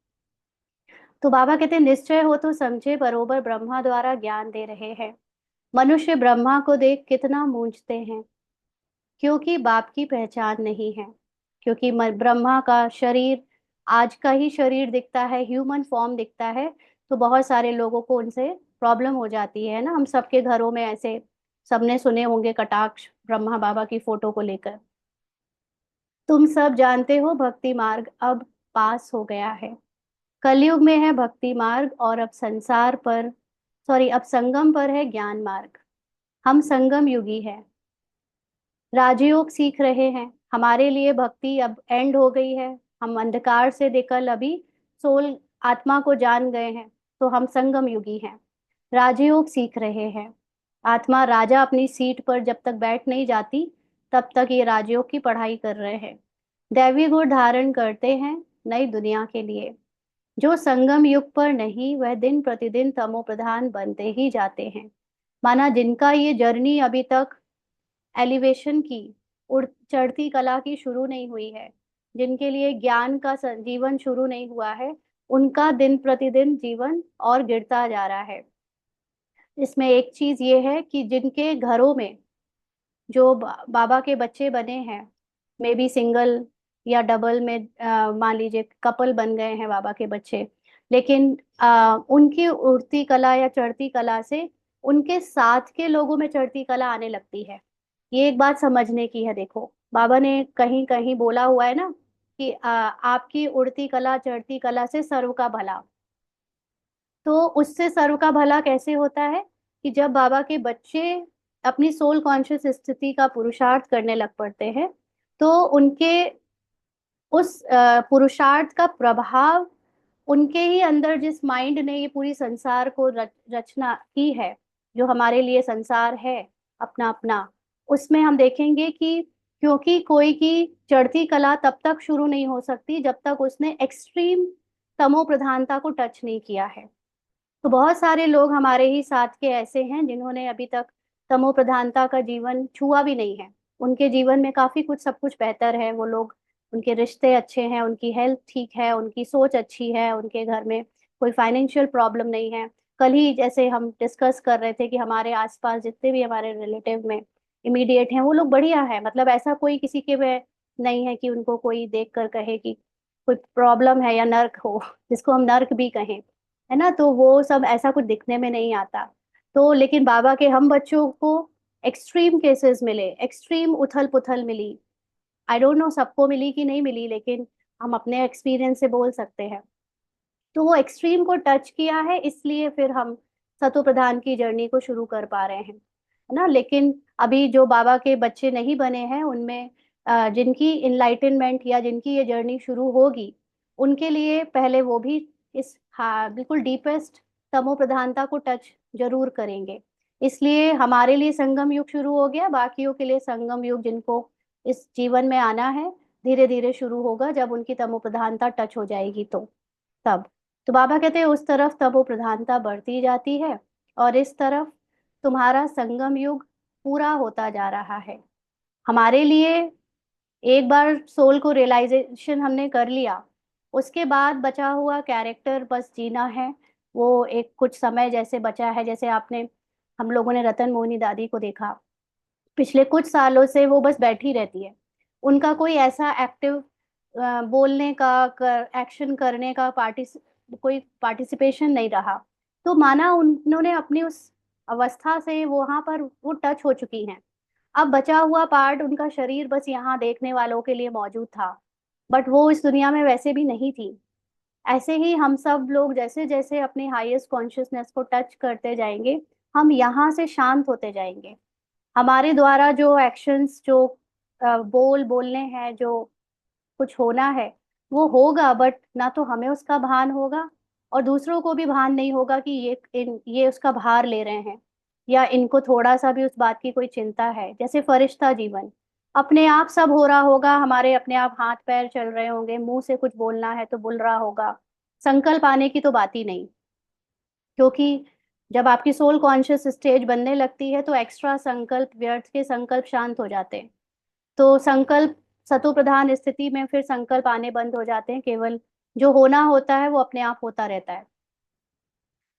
तो बाबा कहते हैं निश्चय हो तो समझे, बरोबर ब्रह्मा द्वारा ज्ञान दे रहे हैं। मनुष्य ब्रह्मा को देख कितना मूंझते हैं, क्योंकि बाप की पहचान नहीं है। क्योंकि ब्रह्मा का शरीर आज का ही शरीर दिखता है, ह्यूमन फॉर्म दिखता है, तो बहुत सारे लोगों को उनसे प्रॉब्लम हो जाती है ना। हम सबके घरों में ऐसे सबने सुने होंगे कटाक्ष ब्रह्मा बाबा की फोटो को लेकर। तुम सब जानते हो भक्ति मार्ग अब पास हो गया है। कलयुग में है भक्ति मार्ग, और अब संसार पर, सॉरी, अब संगम पर है ज्ञान मार्ग। हम संगम युगी है, राजयोग सीख रहे हैं। हमारे लिए भक्ति अब एंड हो गई है। हम अंधकार से निकल अभी सोल आत्मा को जान गए हैं, तो हम संगम युगी हैं, राजयोग सीख रहे हैं। आत्मा राजा अपनी सीट पर जब तक बैठ नहीं जाती, तब तक ये राजयोग की पढ़ाई कर रहे हैं। दैवी गुण धारण करते हैं नई दुनिया के लिए। जो संगम युग पर नहीं, वह दिन प्रतिदिन तमो प्रधान बनते ही जाते हैं। माना जिनका ये जर्नी अभी तक एलिवेशन की, उड़ चढ़ती कला की शुरू नहीं हुई है, जिनके लिए ज्ञान का जीवन शुरू नहीं हुआ है, उनका दिन प्रतिदिन जीवन और गिरता जा रहा है। इसमें एक चीज ये है कि जिनके घरों में जो बाबा के बच्चे बने हैं, मे बी सिंगल या डबल में, मान लीजिए कपल बन गए हैं बाबा के बच्चे, लेकिन उनकी उड़ती कला या चढ़ती कला से उनके साथ के लोगों में चढ़ती कला आने लगती है। ये एक बात समझने की है। देखो, बाबा ने कहीं कहीं बोला हुआ है ना कि आपकी उड़ती कला चढ़ती कला से सर्व का भला। तो उससे सर्व का भला कैसे होता है? कि जब बाबा के बच्चे अपनी सोल कॉन्शियस स्थिति का पुरुषार्थ करने लग पड़ते हैं, तो उनके उस पुरुषार्थ का प्रभाव, उनके ही अंदर जिस माइंड ने ये पूरी संसार को रचना की है, जो हमारे लिए संसार है अपना अपना, उसमें हम देखेंगे कि क्योंकि कोई की चढ़ती कला तब तक शुरू नहीं हो सकती जब तक उसने एक्सट्रीम तमो प्रधानता को टच नहीं किया है। तो बहुत सारे लोग हमारे ही साथ के ऐसे हैं जिन्होंने अभी तक तमो प्रधानता का जीवन छुआ भी नहीं है। उनके जीवन में काफी कुछ, सब कुछ बेहतर है। वो लोग, उनके रिश्ते अच्छे हैं, उनकी हेल्थ ठीक है, उनकी सोच अच्छी है, उनके घर में कोई फाइनेंशियल प्रॉब्लम नहीं है। कल ही जैसे हम डिस्कस कर रहे थे कि हमारे आसपास जितने भी हमारे रिलेटिव में इमीडिएट हैं, वो लोग बढ़िया है। मतलब ऐसा कोई किसी के में नहीं है कि उनको कोई देख कर कहे कि कोई प्रॉब्लम है या नर्क हो, जिसको हम नर्क भी कहें, है ना। तो वो सब ऐसा कुछ दिखने में नहीं आता। तो लेकिन बाबा के हम बच्चों को एक्सट्रीम केसेस मिले, एक्सट्रीम उथल पुथल मिली। आई डोंट नो सबको मिली कि नहीं मिली, लेकिन हम अपने एक्सपीरियंस से बोल सकते हैं। तो वो एक्सट्रीम को टच किया है, इसलिए फिर हम सतो प्रधान की जर्नी को शुरू कर पा रहे हैं, है ना। लेकिन अभी जो बाबा के बच्चे नहीं बने हैं उनमें जिनकी इनलाइटनमेंट या जिनकी ये जर्नी शुरू होगी, उनके लिए पहले वो भी इस, हाँ, बिल्कुल डीपेस्ट तमो प्रधानता को टच जरूर करेंगे। इसलिए हमारे लिए संगम युग शुरू हो गया, बाकियों के लिए संगम युग जिनको इस जीवन में आना है धीरे धीरे शुरू होगा, जब उनकी तमो प्रधानता टच हो जाएगी तो तब। तो बाबा कहते हैं उस तरफ तमो प्रधानता बढ़ती जाती है, और इस तरफ तुम्हारा संगम युग पूरा होता जा रहा है। हमारे लिए एक बार सोल को रियलाइजेशन हमने कर लिया, उसके बाद बचा हुआ कैरेक्टर बस जीना है। वो एक कुछ समय जैसे बचा है, जैसे आपने, हम लोगों ने रतन मोहिनी दादी को देखा, पिछले कुछ सालों से वो बस बैठी रहती है। उनका कोई ऐसा एक्टिव बोलने का, एक्शन करने का कोई पार्टिसिपेशन नहीं रहा। तो माना उन्होंने अपनी उस अवस्था से वहां पर वो टच हो चुकी हैं। अब बचा हुआ पार्ट, उनका शरीर बस यहाँ देखने वालों के लिए मौजूद था, बट वो इस दुनिया में वैसे भी नहीं थी। ऐसे ही हम सब लोग जैसे जैसे अपने हाईएस्ट कॉन्शियसनेस को टच करते जाएंगे, हम यहाँ से शांत होते जाएंगे। हमारे द्वारा जो एक्शंस, जो बोलने हैं, जो कुछ होना है, वो होगा, बट ना तो हमें उसका भान होगा, और दूसरों को भी भान नहीं होगा कि ये उसका भार ले रहे हैं, या इनको थोड़ा सा भी उस बात की कोई चिंता है। जैसे फरिश्ता जीवन, अपने आप सब हो रहा होगा, हमारे अपने आप हाथ पैर चल रहे होंगे, मुंह से कुछ बोलना है तो बोल रहा होगा, संकल्प आने की तो बात ही नहीं। क्योंकि जब आपकी सोल कॉन्शियस स्टेज बनने लगती है तो एक्स्ट्रा संकल्प, व्यर्थ के संकल्प शांत हो जाते हैं। तो संकल्प, सतो प्रधान स्थिति में फिर संकल्प आने बंद हो जाते हैं, केवल जो होना होता है वो अपने आप होता रहता है।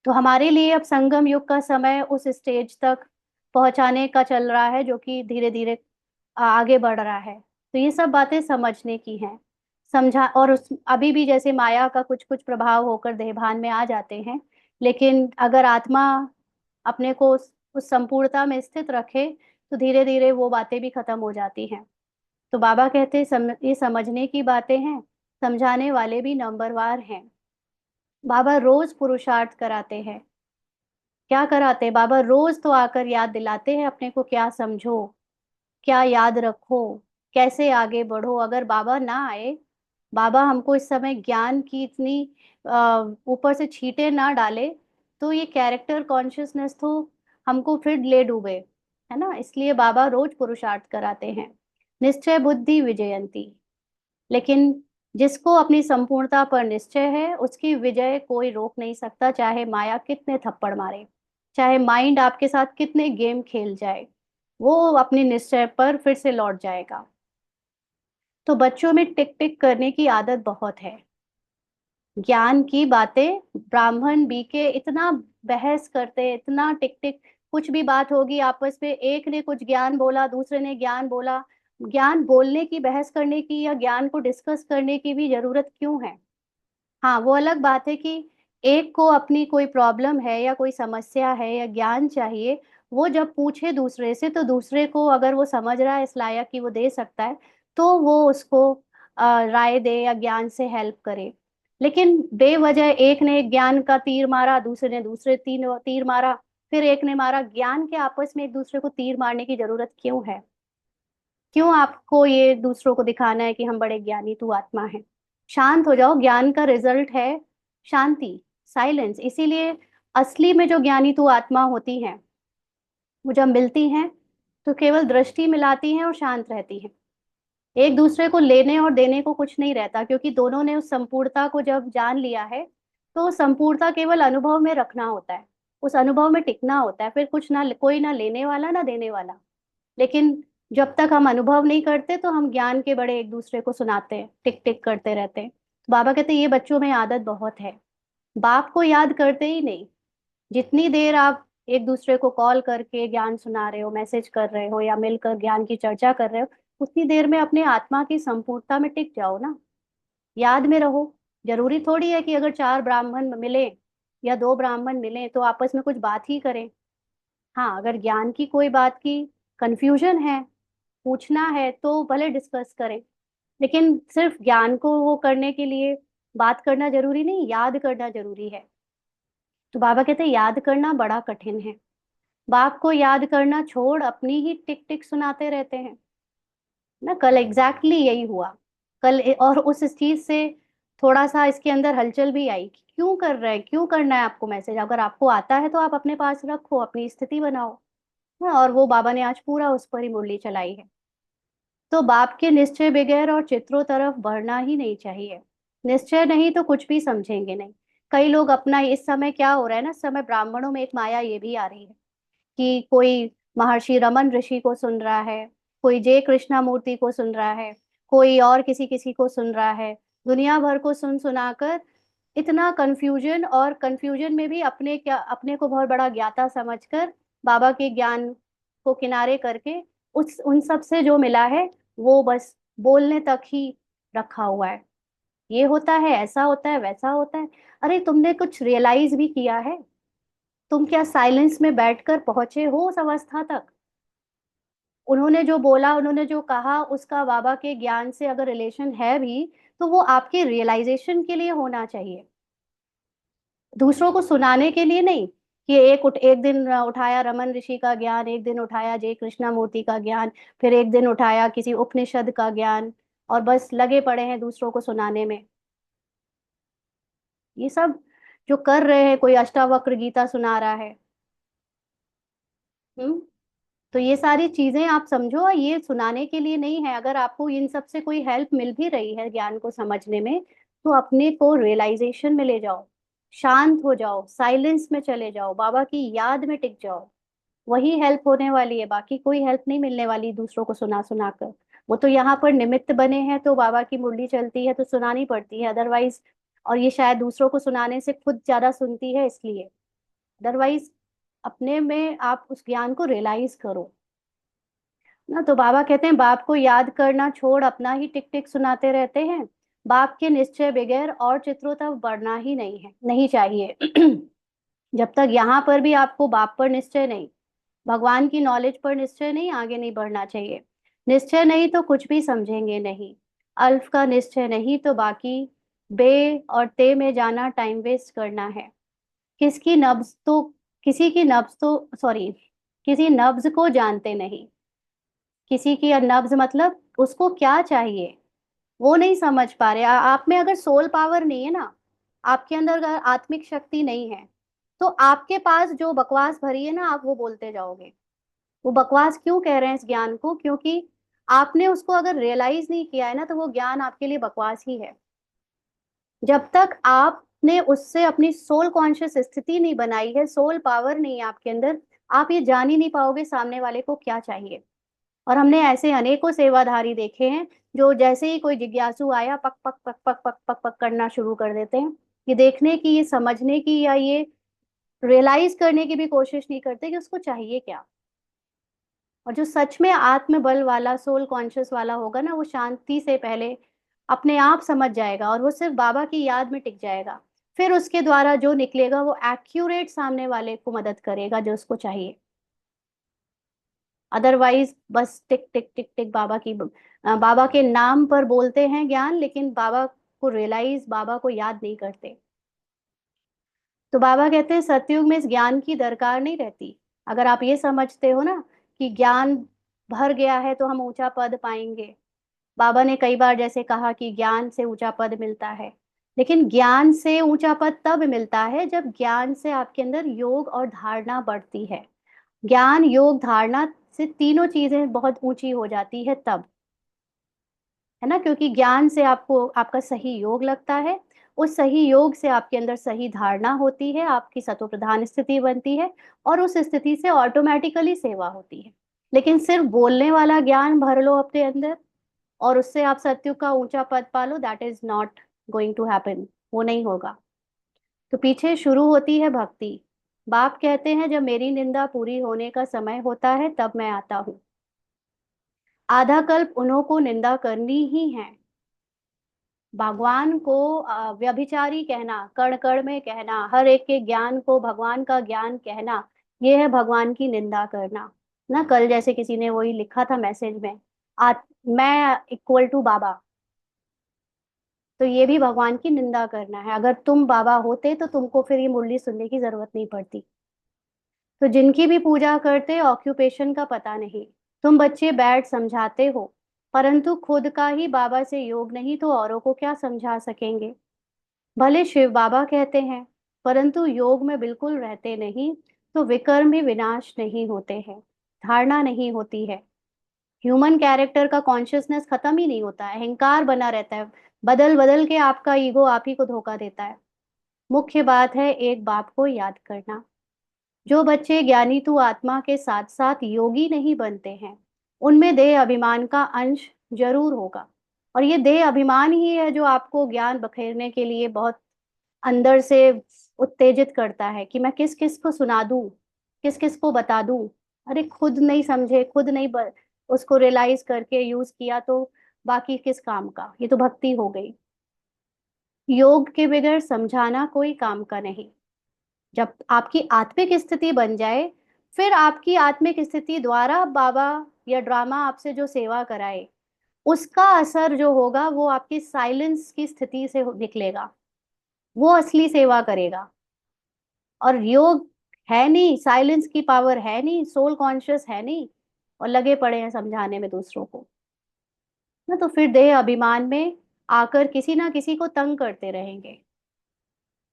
तो हमारे लिए अब संगम युग का समय उस स्टेज तक पहुंचाने का चल रहा है, जो कि धीरे धीरे आगे बढ़ रहा है। तो ये सब बातें समझने की हैं, समझा। और उस अभी भी जैसे माया का कुछ कुछ प्रभाव होकर देहभान में आ जाते हैं, लेकिन अगर आत्मा अपने को उस संपूर्णता में स्थित रखे तो धीरे धीरे वो बातें भी खत्म हो जाती हैं। तो बाबा कहते हैं ये समझने की बातें हैं, समझाने वाले भी नंबरवार हैं। बाबा रोज पुरुषार्थ कराते हैं। क्या कराते हैं बाबा? रोज तो आकर याद दिलाते हैं अपने को, क्या समझो, क्या याद रखो, कैसे आगे बढ़ो। अगर बाबा ना आए, बाबा हमको इस समय ज्ञान की इतनी ऊपर से छींटे ना डाले, तो ये कैरेक्टर कॉन्शियसनेस तो हमको फिर ले डूबे, है ना। इसलिए बाबा रोज पुरुषार्थ कराते हैं। निश्चय बुद्धि विजयंती, लेकिन जिसको अपनी संपूर्णता पर निश्चय है उसकी विजय कोई रोक नहीं सकता, चाहे माया कितने थप्पड़ मारे, चाहे माइंड आपके साथ कितने गेम खेल जाए, वो अपने निश्चय पर फिर से लौट जाएगा। तो बच्चों में टिक टिक करने की आदत बहुत है। ज्ञान की बातें ब्राह्मण बीके इतना बहस करते, इतना टिक टिक, कुछ भी बात होगी आपस में, एक ने कुछ ज्ञान बोला, दूसरे ने ज्ञान बोला। ज्ञान बोलने की, बहस करने की, या ज्ञान को डिस्कस करने की भी जरूरत क्यों है? हाँ, वो अलग बात है कि एक को अपनी कोई प्रॉब्लम है या कोई समस्या है या ज्ञान चाहिए, वो जब पूछे दूसरे से, तो दूसरे को अगर वो समझ रहा है इस लायक कि वो दे सकता है, तो वो उसको राय दे या ज्ञान से हेल्प करे। लेकिन बेवजह एक ने एक ज्ञान का तीर मारा, दूसरे ने दूसरे तीन तीर मारा, फिर एक ने मारा, ज्ञान के आपस में एक दूसरे को तीर मारने की जरूरत क्यों है? क्यों आपको ये दूसरों को दिखाना है कि हम बड़े ज्ञानी तू आत्मा है? शांत हो जाओ, ज्ञान का रिजल्ट है शांति, साइलेंस। इसीलिए असली में जो ज्ञानी तू आत्मा होती हैं, वो जब मिलती हैं तो केवल दृष्टि मिलाती हैं और शांत रहती हैं। एक दूसरे को लेने और देने को कुछ नहीं रहता, क्योंकि दोनों ने उस संपूर्णता को जब जान लिया है, तो संपूर्णता केवल अनुभव में रखना होता है, उस अनुभव में टिकना होता है, फिर कुछ ना, कोई ना लेने वाला ना देने वाला। लेकिन जब तक हम अनुभव नहीं करते तो हम ज्ञान के बड़े एक दूसरे को सुनाते हैं, टिक टिक करते रहते हैं। तो बाबा कहते हैं ये बच्चों में आदत बहुत है, बाप को याद करते ही नहीं। जितनी देर आप एक दूसरे को कॉल करके ज्ञान सुना रहे हो, मैसेज कर रहे हो, या मिलकर ज्ञान की चर्चा कर रहे हो, उतनी देर में अपने आत्मा की संपूर्णता में टिक जाओ ना, याद में रहो। जरूरी थोड़ी है कि अगर चार ब्राह्मण मिले या दो ब्राह्मण मिले तो आपस में कुछ बात ही करें। हाँ, अगर ज्ञान की कोई बात की कंफ्यूजन है, पूछना है, तो भले डिस्कस करें। लेकिन सिर्फ ज्ञान को वो करने के लिए बात करना जरूरी नहीं, याद करना जरूरी है। तो बाबा कहते हैं याद करना बड़ा कठिन है। बाप को याद करना छोड़ अपनी ही टिक टिक सुनाते रहते हैं ना। कल एग्जैक्टली यही हुआ। कल और उस चीज से थोड़ा सा इसके अंदर हलचल भी आई कि क्यों कर रहे हैं, क्यों करना है आपको मैसेज, अगर आपको आता है तो आप अपने पास रखो, अपनी स्थिति बनाओ। हाँ, और वो बाबा ने आज पूरा उस पर ही मुरली चलाई है। तो बाप के निश्चय बगैर और चित्रों तरफ बढ़ना ही नहीं चाहिए। निश्चय नहीं तो कुछ भी समझेंगे नहीं। कई लोग अपना इस समय क्या हो रहा है ना, इस समय ब्राह्मणों में एक माया ये भी आ रही है कि कोई महर्षि रमन ऋषि को सुन रहा है, कोई जय कृष्णा मूर्ति को सुन रहा है, कोई और किसी किसी को सुन रहा है। दुनिया भर को सुन सुनाकर इतना कंफ्यूजन, और कंफ्यूजन में भी अपने क्या, अपने को बहुत बड़ा ज्ञाता समझकर बाबा के ज्ञान को किनारे करके उस उन सब से जो मिला है वो बस बोलने तक ही रखा हुआ है। ये होता है, ऐसा होता है, वैसा होता है। अरे तुमने कुछ रियलाइज भी किया है? तुम क्या साइलेंस में बैठकर पहुंचे हो उस अवस्था तक? उन्होंने जो बोला, उन्होंने जो कहा, उसका बाबा के ज्ञान से अगर रिलेशन है भी तो वो आपके रियलाइजेशन के लिए होना चाहिए, दूसरों को सुनाने के लिए नहीं। कि एक दिन उठाया रमन ऋषि का ज्ञान, एक दिन उठाया जय कृष्णा मूर्ति का ज्ञान, फिर एक दिन उठाया किसी उपनिषद का ज्ञान, और बस लगे पड़े हैं दूसरों को सुनाने में। ये सब जो कर रहे हैं, कोई अष्टावक्र गीता सुना रहा है। हम्म। तो ये सारी चीजें आप समझो, ये सुनाने के लिए नहीं है। अगर आपको इन सब से कोई हेल्प मिल भी रही है ज्ञान को समझने में, तो अपने को रियलाइजेशन में ले जाओ, शांत हो जाओ, साइलेंस में चले जाओ, बाबा की याद में टिक जाओ। वही हेल्प होने वाली है, बाकी कोई हेल्प नहीं मिलने वाली दूसरों को सुना सुना कर। वो तो यहाँ पर निमित्त बने हैं, तो बाबा की मुरली चलती है तो सुनानी पड़ती है, अदरवाइज। और ये शायद दूसरों को सुनाने से खुद ज्यादा सुनती है इसलिए। अदरवाइज अपने में आप उस ज्ञान को रियलाइज करो ना। तो बाबा कहते हैं बाप को याद करना छोड़ अपना ही टिक टिक सुनाते रहते हैं। बाप के निश्चय बगैर और चित्रों तक बढ़ना ही नहीं है, नहीं चाहिए। जब तक यहाँ पर भी आपको बाप पर निश्चय नहीं, भगवान की नॉलेज पर निश्चय नहीं, आगे नहीं बढ़ना चाहिए। निश्चय नहीं तो कुछ भी समझेंगे नहीं। अल्फ का निश्चय नहीं तो बाकी बे और ते में जाना टाइम वेस्ट करना है। किसकी नब्ज तो किसी की नब्ज तो सॉरी किसी नब्ज को जानते नहीं। किसी की नब्ज मतलब उसको क्या चाहिए वो नहीं समझ पा रहे। आप में अगर सोल पावर नहीं है ना, आपके अंदर अगर आत्मिक शक्ति नहीं है, तो आपके पास जो बकवास भरी है ना, आप वो बोलते जाओगे। वो बकवास क्यों कह रहे हैं इस ज्ञान को? क्योंकि आपने उसको अगर रियलाइज नहीं किया है ना, तो वो ज्ञान आपके लिए बकवास ही है। जब तक आपने उससे अपनी सोल कॉन्शियस स्थिति नहीं बनाई है, सोल पावर नहीं है आपके अंदर, आप ये जान ही नहीं पाओगे सामने वाले को क्या चाहिए। और हमने ऐसे अनेकों सेवाधारी देखे हैं जो जैसे ही कोई जिज्ञासु आया, पक पक पक पक पक पक पक करना शुरू कर देते हैं। ये देखने की, ये समझने की, या ये रियलाइज करने की भी कोशिश नहीं करते कि उसको चाहिए क्या। और जो सच में आत्म बल वाला, सोल कॉन्शियस वाला होगा ना, वो शांति से पहले अपने आप समझ जाएगा, और वो सिर्फ बाबा की याद में टिक जाएगा। फिर उसके द्वारा जो निकलेगा वो एक्यूरेट सामने वाले को मदद करेगा जो उसको चाहिए। अदरवाइज बस टिक टिक टिक टिक बाबा के नाम पर बोलते हैं ज्ञान, लेकिन बाबा को रियलाइज, बाबा को याद नहीं करते। तो बाबा कहते हैं सतयुग में इस ज्ञान की दरकार नहीं रहती। अगर आप ये समझते हो ना कि ज्ञान भर गया है तो हम ऊंचा पद पाएंगे। बाबा ने कई बार जैसे कहा कि ज्ञान से ऊंचा पद मिलता है, लेकिन ज्ञान से ऊंचा पद तब मिलता है जब ज्ञान से आपके अंदर योग और धारणा बढ़ती है। ज्ञान, योग, धारणा से तीनों चीजें बहुत ऊंची हो जाती है तब, है ना। क्योंकि ज्ञान से आपको आपका सही योग लगता है, उस सही योग से आपके अंदर सही धारणा होती है, आपकी सतो प्रधान स्थिति बनती है, और उस स्थिति से ऑटोमेटिकली सेवा होती है। लेकिन सिर्फ बोलने वाला ज्ञान भर लो अपने अंदर और उससे आप सत्युग का ऊंचा पद पालो, that is not going to happen. वो नहीं होगा। तो पीछे शुरू होती है भक्ति। बाप कहते हैं जब मेरी निंदा पूरी होने का समय होता है तब मैं आता हूँ। आधा कल्प उन्हों को निंदा करनी ही है। भगवान को व्यभिचारी कहना, कण कण में कहना, हर एक के ज्ञान को भगवान का ज्ञान कहना, ये है भगवान की निंदा करना ना। कल जैसे किसी ने वही लिखा था मैसेज में, आ, मैं इक्वल टू बाबा। तो ये भी भगवान की निंदा करना है। अगर तुम बाबा होते तो तुमको फिर ये मुरली सुनने की जरूरत नहीं पड़ती। तो जिनकी भी पूजा करते ऑक्यूपेशन का पता नहीं। तुम बच्चे बैठ समझाते हो, परंतु खुद का ही बाबा से योग नहीं तो औरों को क्या समझा सकेंगे। भले शिव बाबा कहते हैं, परंतु योग में बिल्कुल रहते नहीं, तो विकर्म भी विनाश नहीं होते हैं, धारणा नहीं होती है। ह्यूमन कैरेक्टर का कॉन्शियसनेस खत्म ही नहीं होता है, अहंकार बना रहता है। बदल बदल के आपका ईगो आप ही को धोखा देता है। मुख्य बात है एक बाप को याद करना। जो बच्चे ज्ञानी तू आत्मा के साथ साथ योगी नहीं बनते हैं, उनमें देह अभिमान का अंश जरूर होगा। और ये देह अभिमान ही है जो आपको ज्ञान बखेरने के लिए बहुत अंदर से उत्तेजित करता है कि मैं किस किस को सुना दूं, किस किस को बता दूं। अरे खुद नहीं समझे, खुद नहीं उसको रियलाइज करके यूज किया तो बाकी किस काम का। ये तो भक्ति हो गई। योग के बगैर समझाना कोई काम का नहीं। जब आपकी आत्मिक स्थिति बन जाए, फिर आपकी आत्मिक स्थिति द्वारा बाबा या ड्रामा आपसे जो सेवा कराए, उसका असर जो होगा वो आपकी साइलेंस की स्थिति से निकलेगा। वो असली सेवा करेगा। और योग है नहीं, साइलेंस की पावर है नहीं, सोल कॉन्शियस है नहीं, और लगे पड़े हैं समझाने में दूसरों को ना, तो फिर देह अभिमान में आकर किसी ना किसी को तंग करते रहेंगे।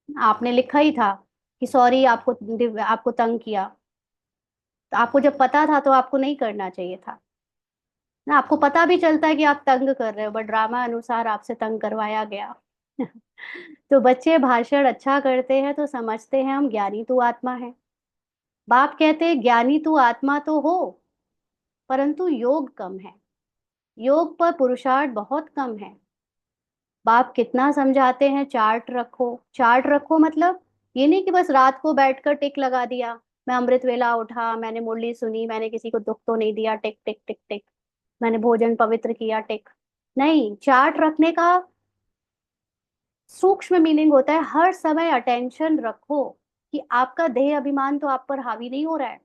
आपने लिखा ही था कि सॉरी आपको आपको तंग किया। तो आपको जब पता था तो आपको नहीं करना चाहिए था ना। आपको पता भी चलता है कि आप तंग कर रहे हो, बट ड्रामा अनुसार आपसे तंग करवाया गया। तो बच्चे भाषण अच्छा करते हैं तो समझते हैं हम ज्ञानी तू आत्मा है। बाप कहते हैं ज्ञानी तू आत्मा तो हो, परंतु योग कम है। योग पर पुरुषार्थ बहुत कम है। बाप कितना समझाते हैं, चार्ट रखो चार्ट रखो, मतलब ये नहीं कि बस रात को बैठकर टिक लगा दिया। मैं अमृत वेला उठा, मैंने मुरली सुनी, मैंने किसी को दुख तो नहीं दिया, टिक टिक टिक टिक। मैंने भोजन पवित्र किया, टिक। नहीं, चार्ट रखने का सूक्ष्म मीनिंग होता है हर समय अटेंशन रखो कि आपका देह अभिमान तो आप पर हावी नहीं हो रहा है।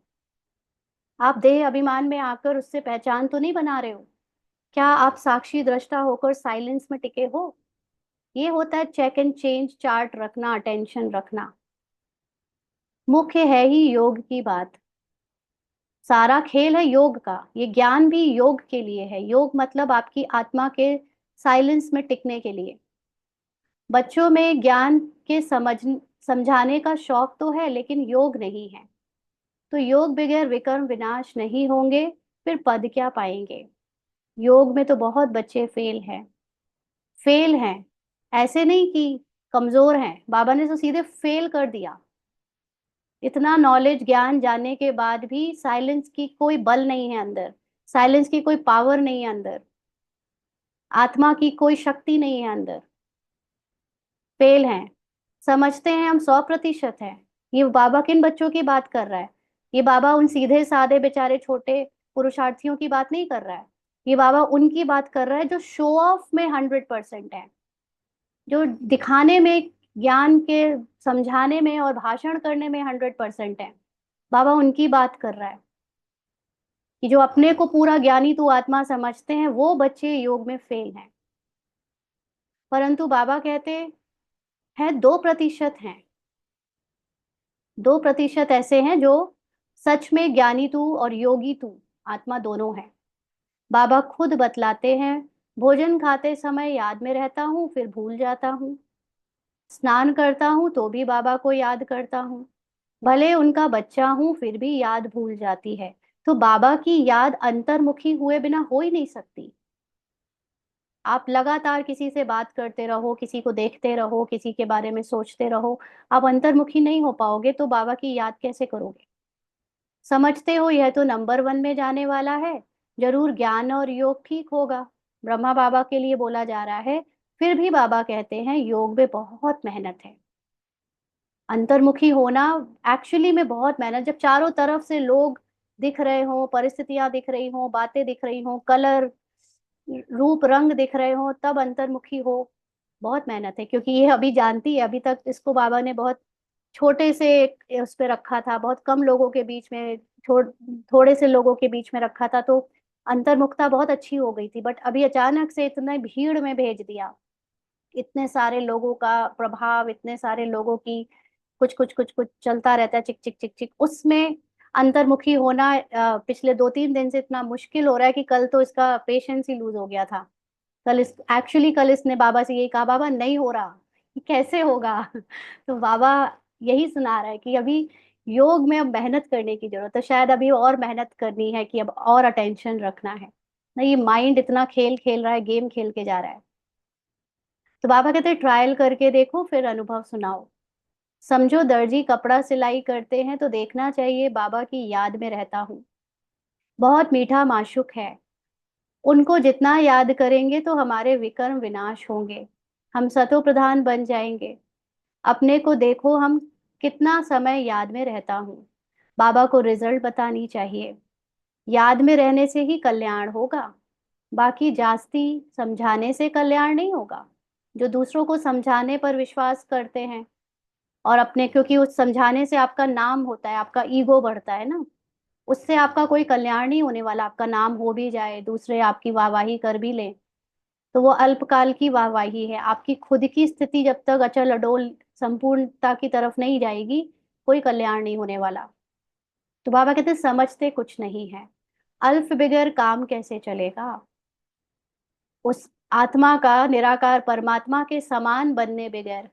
आप देह अभिमान में आकर उससे पहचान तो नहीं बना रहे हो। क्या आप साक्षी दृष्टा होकर साइलेंस में टिके हो। ये होता है चेक एंड चेंज, चार्ट रखना, अटेंशन रखना। मुख्य है ही योग की बात। सारा खेल है योग का। ये ज्ञान भी योग के लिए है। योग मतलब आपकी आत्मा के साइलेंस में टिकने के लिए। बच्चों में ज्ञान के समझाने का शौक तो है, लेकिन योग नहीं है। तो योग बगैर विकर्म विनाश नहीं होंगे, फिर पद क्या पाएंगे। योग में तो बहुत बच्चे फेल हैं। फेल हैं, ऐसे नहीं कि कमजोर हैं, बाबा ने तो सीधे फेल कर दिया। इतना नॉलेज ज्ञान जानने के बाद भी साइलेंस की कोई बल नहीं है अंदर, साइलेंस की कोई पावर नहीं है अंदर, आत्मा की कोई शक्ति नहीं है अंदर। फेल हैं। समझते हैं हम 100% हैं। ये बाबा किन बच्चों की बात कर रहा है। ये बाबा उन सीधे साधे बेचारे छोटे पुरुषार्थियों की बात नहीं कर रहा है। ये बाबा उनकी बात कर रहा है जो शो ऑफ में 100% है, जो दिखाने में, ज्ञान के समझाने में और भाषण करने में 100% है। बाबा उनकी बात कर रहा है कि जो अपने को पूरा ज्ञानी तू आत्मा समझते हैं वो बच्चे योग में फेल हैं। परंतु बाबा कहते हैं 2% हैं। 2% ऐसे हैं जो सच में ज्ञानी तू और योगी तू आत्मा दोनों है। बाबा खुद बतलाते हैं, भोजन खाते समय याद में रहता हूँ फिर भूल जाता हूँ, स्नान करता हूँ तो भी बाबा को याद करता हूँ, भले उनका बच्चा हूं फिर भी याद भूल जाती है। तो बाबा की याद अंतर्मुखी हुए बिना हो ही नहीं सकती। आप लगातार किसी से बात करते रहो, किसी को देखते रहो, किसी के बारे में सोचते रहो, आप अंतर्मुखी नहीं हो पाओगे तो बाबा की याद कैसे करोगे। समझते हो यह तो नंबर 1 में जाने वाला है, जरूर ज्ञान और योग ठीक होगा, ब्रह्मा बाबा के लिए बोला जा रहा है। फिर भी बाबा कहते हैं योग में बहुत मेहनत है। अंतर्मुखी होना एक्चुअली में बहुत मेहनत। जब चारों तरफ से लोग दिख रहे हो, परिस्थितियां दिख रही हो, बातें दिख रही हो, कलर रूप रंग दिख रहे हो, तब अंतर्मुखी हो। बहुत मेहनत है, क्योंकि ये अभी जानती है, अभी तक इसको बाबा ने बहुत छोटे से उस पे रखा था, बहुत कम लोगों के बीच में, थोड़े से लोगों के बीच में रखा था, तो अंतर्मुखता बहुत अच्छी हो गई थी। बट अभी अचानक से इतने भीड़ में भेज दिया, इतने सारे लोगों का प्रभाव, इतने सारे लोगों की कुछ कुछ कुछ कुछ चलता रहता है, चिक चिक चिक चिक, उसमें अंतर्मुखी होना पिछले 2-3 दिन से इतना मुश्किल हो रहा है कि कल तो इसका पेशेंस ही लूज हो गया था। कल इसने बाबा से यही कहा, बाबा नहीं हो रहा, ये कैसे होगा? तो बाबा यही सुना रहा है कि अभी योग में अब मेहनत करने की जरूरत है, शायद अभी और मेहनत करनी है, कि अब और अटेंशन रखना है ना, ये माइंड इतना खेल खेल रहा है, गेम खेल के जा रहा है। तो बाबा कहते हैं ट्रायल करके देखो, फिर अनुभव सुनाओ। समझो दर्जी कपड़ा सिलाई करते हैं तो देखना चाहिए बाबा की याद में रहता हूँ। बहुत मीठा माशुक है, उनको जितना याद करेंगे तो हमारे विकर्म विनाश होंगे, हम सतो प्रधान बन जाएंगे। अपने को देखो, हम कितना समय याद में रहता हूँ। बाबा को रिजल्ट बतानी चाहिए, याद में रहने से ही कल्याण होगा, बाकी जास्ती समझाने से कल्याण नहीं होगा। जो दूसरों को समझाने पर विश्वास करते हैं और अपने, क्योंकि उस समझाने से आपका नाम होता है, आपका ईगो बढ़ता है ना, उससे आपका कोई कल्याण नहीं होने वाला। आपका नाम हो भी जाए, दूसरे आपकी वाहवाही कर भी लें, तो वो अल्पकाल की वाहवाही है। आपकी खुद की स्थिति जब तक अचल अडोल संपूर्णता की तरफ नहीं जाएगी, कोई कल्याण नहीं होने वाला। तो बाबा कहते समझते कुछ नहीं है, अल्प बिगर काम कैसे चलेगा? उस आत्मा का, निराकार परमात्मा के समान बनने बगैर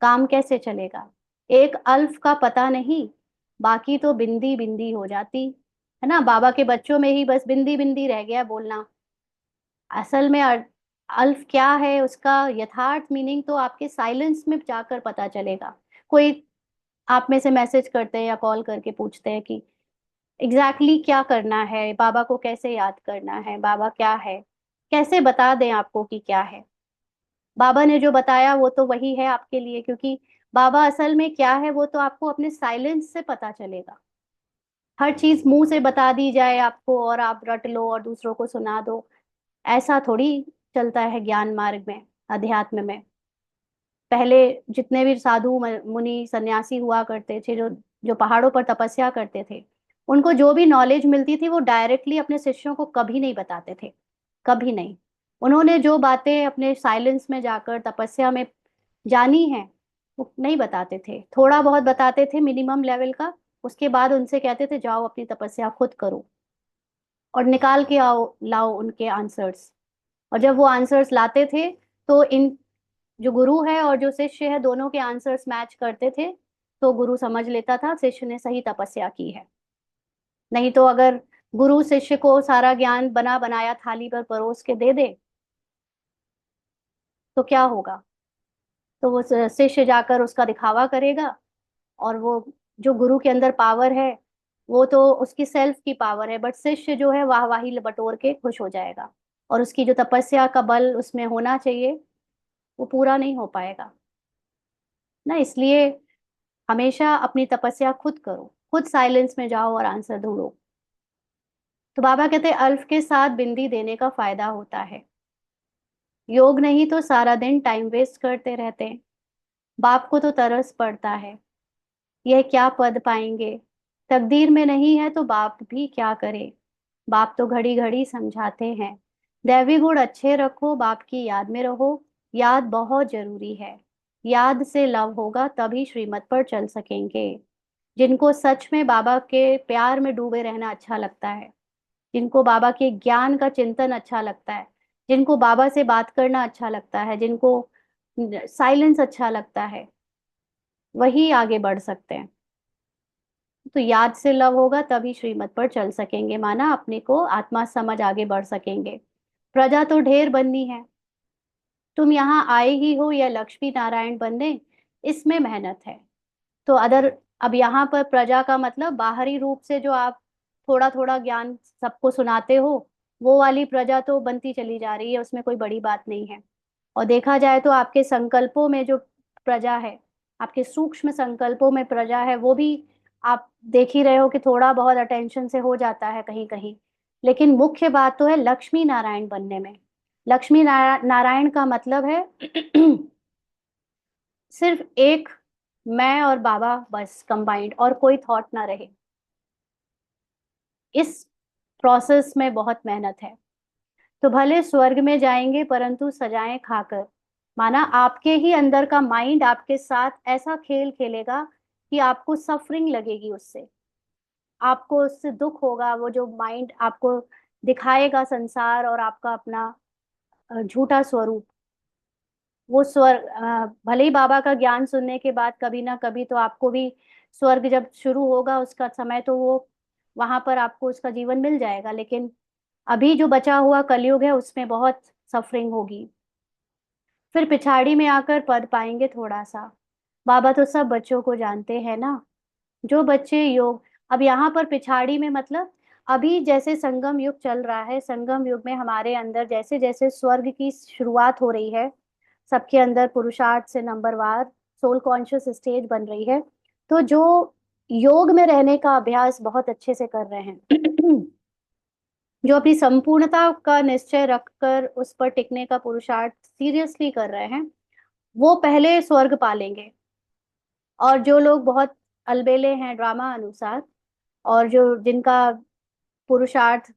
काम कैसे चलेगा? एक अल्फ का पता नहीं, बाकी तो बिंदी बिंदी हो जाती है ना। बाबा के बच्चों में ही बस बिंदी बिंदी रह गया बोलना। असल में अल्फ क्या है, उसका यथार्थ मीनिंग तो आपके साइलेंस में जाकर पता चलेगा। कोई आप में से मैसेज करते हैं या कॉल करके पूछते हैं कि एग्जैक्टली क्या करना है, बाबा को कैसे याद करना है, बाबा क्या है, कैसे बता दें आपको कि क्या है? बाबा ने जो बताया वो तो वही है आपके लिए, क्योंकि बाबा असल में क्या है वो तो आपको अपने साइलेंस से पता चलेगा। हर चीज मुंह से बता दी जाए आपको और आप रट लो और दूसरों को सुना दो, ऐसा थोड़ी चलता है ज्ञान मार्ग में, अध्यात्म में। पहले जितने भी साधु मुनि सन्यासी हुआ करते थे, जो पहाड़ों पर तपस्या करते थे, उनको जो भी नॉलेज मिलती थी वो डायरेक्टली अपने शिष्यों को कभी नहीं बताते थे, कभी नहीं। उन्होंने जो बातें अपने साइलेंस में जाकर तपस्या में जानी है, वो नहीं बताते थे, थोड़ा बहुत बताते थे मिनिमम लेवल का। उसके बाद उनसे कहते थे जाओ अपनी तपस्या खुद करो और निकाल के आओ, लाओ उनके आंसर्स। और जब वो आंसर्स लाते थे तो इन, जो गुरु है और जो शिष्य है, दोनों के आंसर्स मैच करते थे, तो गुरु समझ लेता था शिष्य ने सही तपस्या की है। नहीं तो अगर गुरु शिष्य को सारा ज्ञान बना बनाया थाली पर परोस के दे दे तो क्या होगा? तो वो शिष्य जाकर उसका दिखावा करेगा, और वो जो गुरु के अंदर पावर है वो तो उसकी सेल्फ की पावर है, बट शिष्य जो है वाहवाही बटोर के खुश हो जाएगा, और उसकी जो तपस्या का बल उसमें होना चाहिए वो पूरा नहीं हो पाएगा ना। इसलिए हमेशा अपनी तपस्या खुद करो, खुद साइलेंस में जाओ और आंसर ढूंढो। तो बाबा कहते हैं अल्फ के साथ बिंदी देने का फायदा होता है, योग नहीं तो सारा दिन टाइम वेस्ट करते रहते हैं। बाप को तो तरस पड़ता है, यह क्या पद पाएंगे, तकदीर में नहीं है तो बाप भी क्या करे। बाप तो घड़ी घड़ी समझाते हैं, दैवी गुण अच्छे रखो, बाप की याद में रहो, याद बहुत जरूरी है। याद से लव होगा तभी श्रीमत पर चल सकेंगे। जिनको सच में बाबा के प्यार में डूबे रहना अच्छा लगता है, जिनको बाबा के ज्ञान का चिंतन अच्छा लगता है, जिनको बाबा से बात करना अच्छा लगता है, जिनको साइलेंस अच्छा लगता है, वही आगे बढ़ सकते हैं। तो याद से लव होगा तभी श्रीमत पर चल सकेंगे, माना अपने को आत्मा समझ आगे बढ़ सकेंगे। प्रजा तो ढेर बननी है, तुम यहाँ आए ही हो या लक्ष्मी नारायण बनने, इसमें मेहनत है। तो अदर, अब यहाँ पर प्रजा का मतलब बाहरी रूप से जो आप थोड़ा थोड़ा ज्ञान सबको सुनाते हो, वो वाली प्रजा तो बनती चली जा रही है, उसमें कोई बड़ी बात नहीं है। और देखा जाए तो आपके संकल्पों में जो प्रजा है, आपके सूक्ष्म संकल्पों में प्रजा है, वो भी आप देख ही रहे हो कि थोड़ा बहुत अटेंशन से हो जाता है कहीं कहीं। लेकिन मुख्य बात तो है लक्ष्मी नारायण बनने में। लक्ष्मी नारायण का मतलब है सिर्फ एक मैं और बाबा बस कंबाइंड, और कोई थॉट ना रहे। इस प्रोसेस में बहुत मेहनत है। तो भले स्वर्ग में जाएंगे परंतु सजाएं खाकर, माना आपके ही अंदर का माइंड आपके साथ ऐसा खेल खेलेगा कि आपको सफरिंग लगेगी उससे, आपको उससे दुख होगा। वो जो माइंड आपको दिखाएगा संसार और आपका अपना झूठा स्वरूप, वो भले ही बाबा का ज्ञान सुनने के बाद कभी ना कभी तो आपको भी स्वर्ग जब शुरू होगा उसका समय, तो वो वहां पर आपको उसका जीवन मिल जाएगा। लेकिन अभी जो बचा हुआ कलयुग है उसमें बहुत सफरिंग होगी। फिर पिछाड़ी में आकर पद पाएंगे थोड़ा सा। बाबा तो सब बच्चों को जानते हैं ना, जो बच्चे योग, अब यहाँ पर पिछाड़ी में मतलब अभी जैसे संगम युग चल रहा है, संगम युग में हमारे अंदर जैसे जैसे स्वर्ग की शुरुआत हो रही है, सबके अंदर पुरुषार्थ से नंबरवार सोल कॉन्शियस स्टेज बन रही है। तो जो योग में रहने का अभ्यास बहुत अच्छे से कर रहे हैं जो अपनी संपूर्णता का निश्चय रखकर उस पर टिकने का पुरुषार्थ सीरियसली कर रहे हैं, वो पहले स्वर्ग पालेंगे। और जो लोग बहुत अलबेले हैं ड्रामा अनुसार, और जो जिनका पुरुषार्थ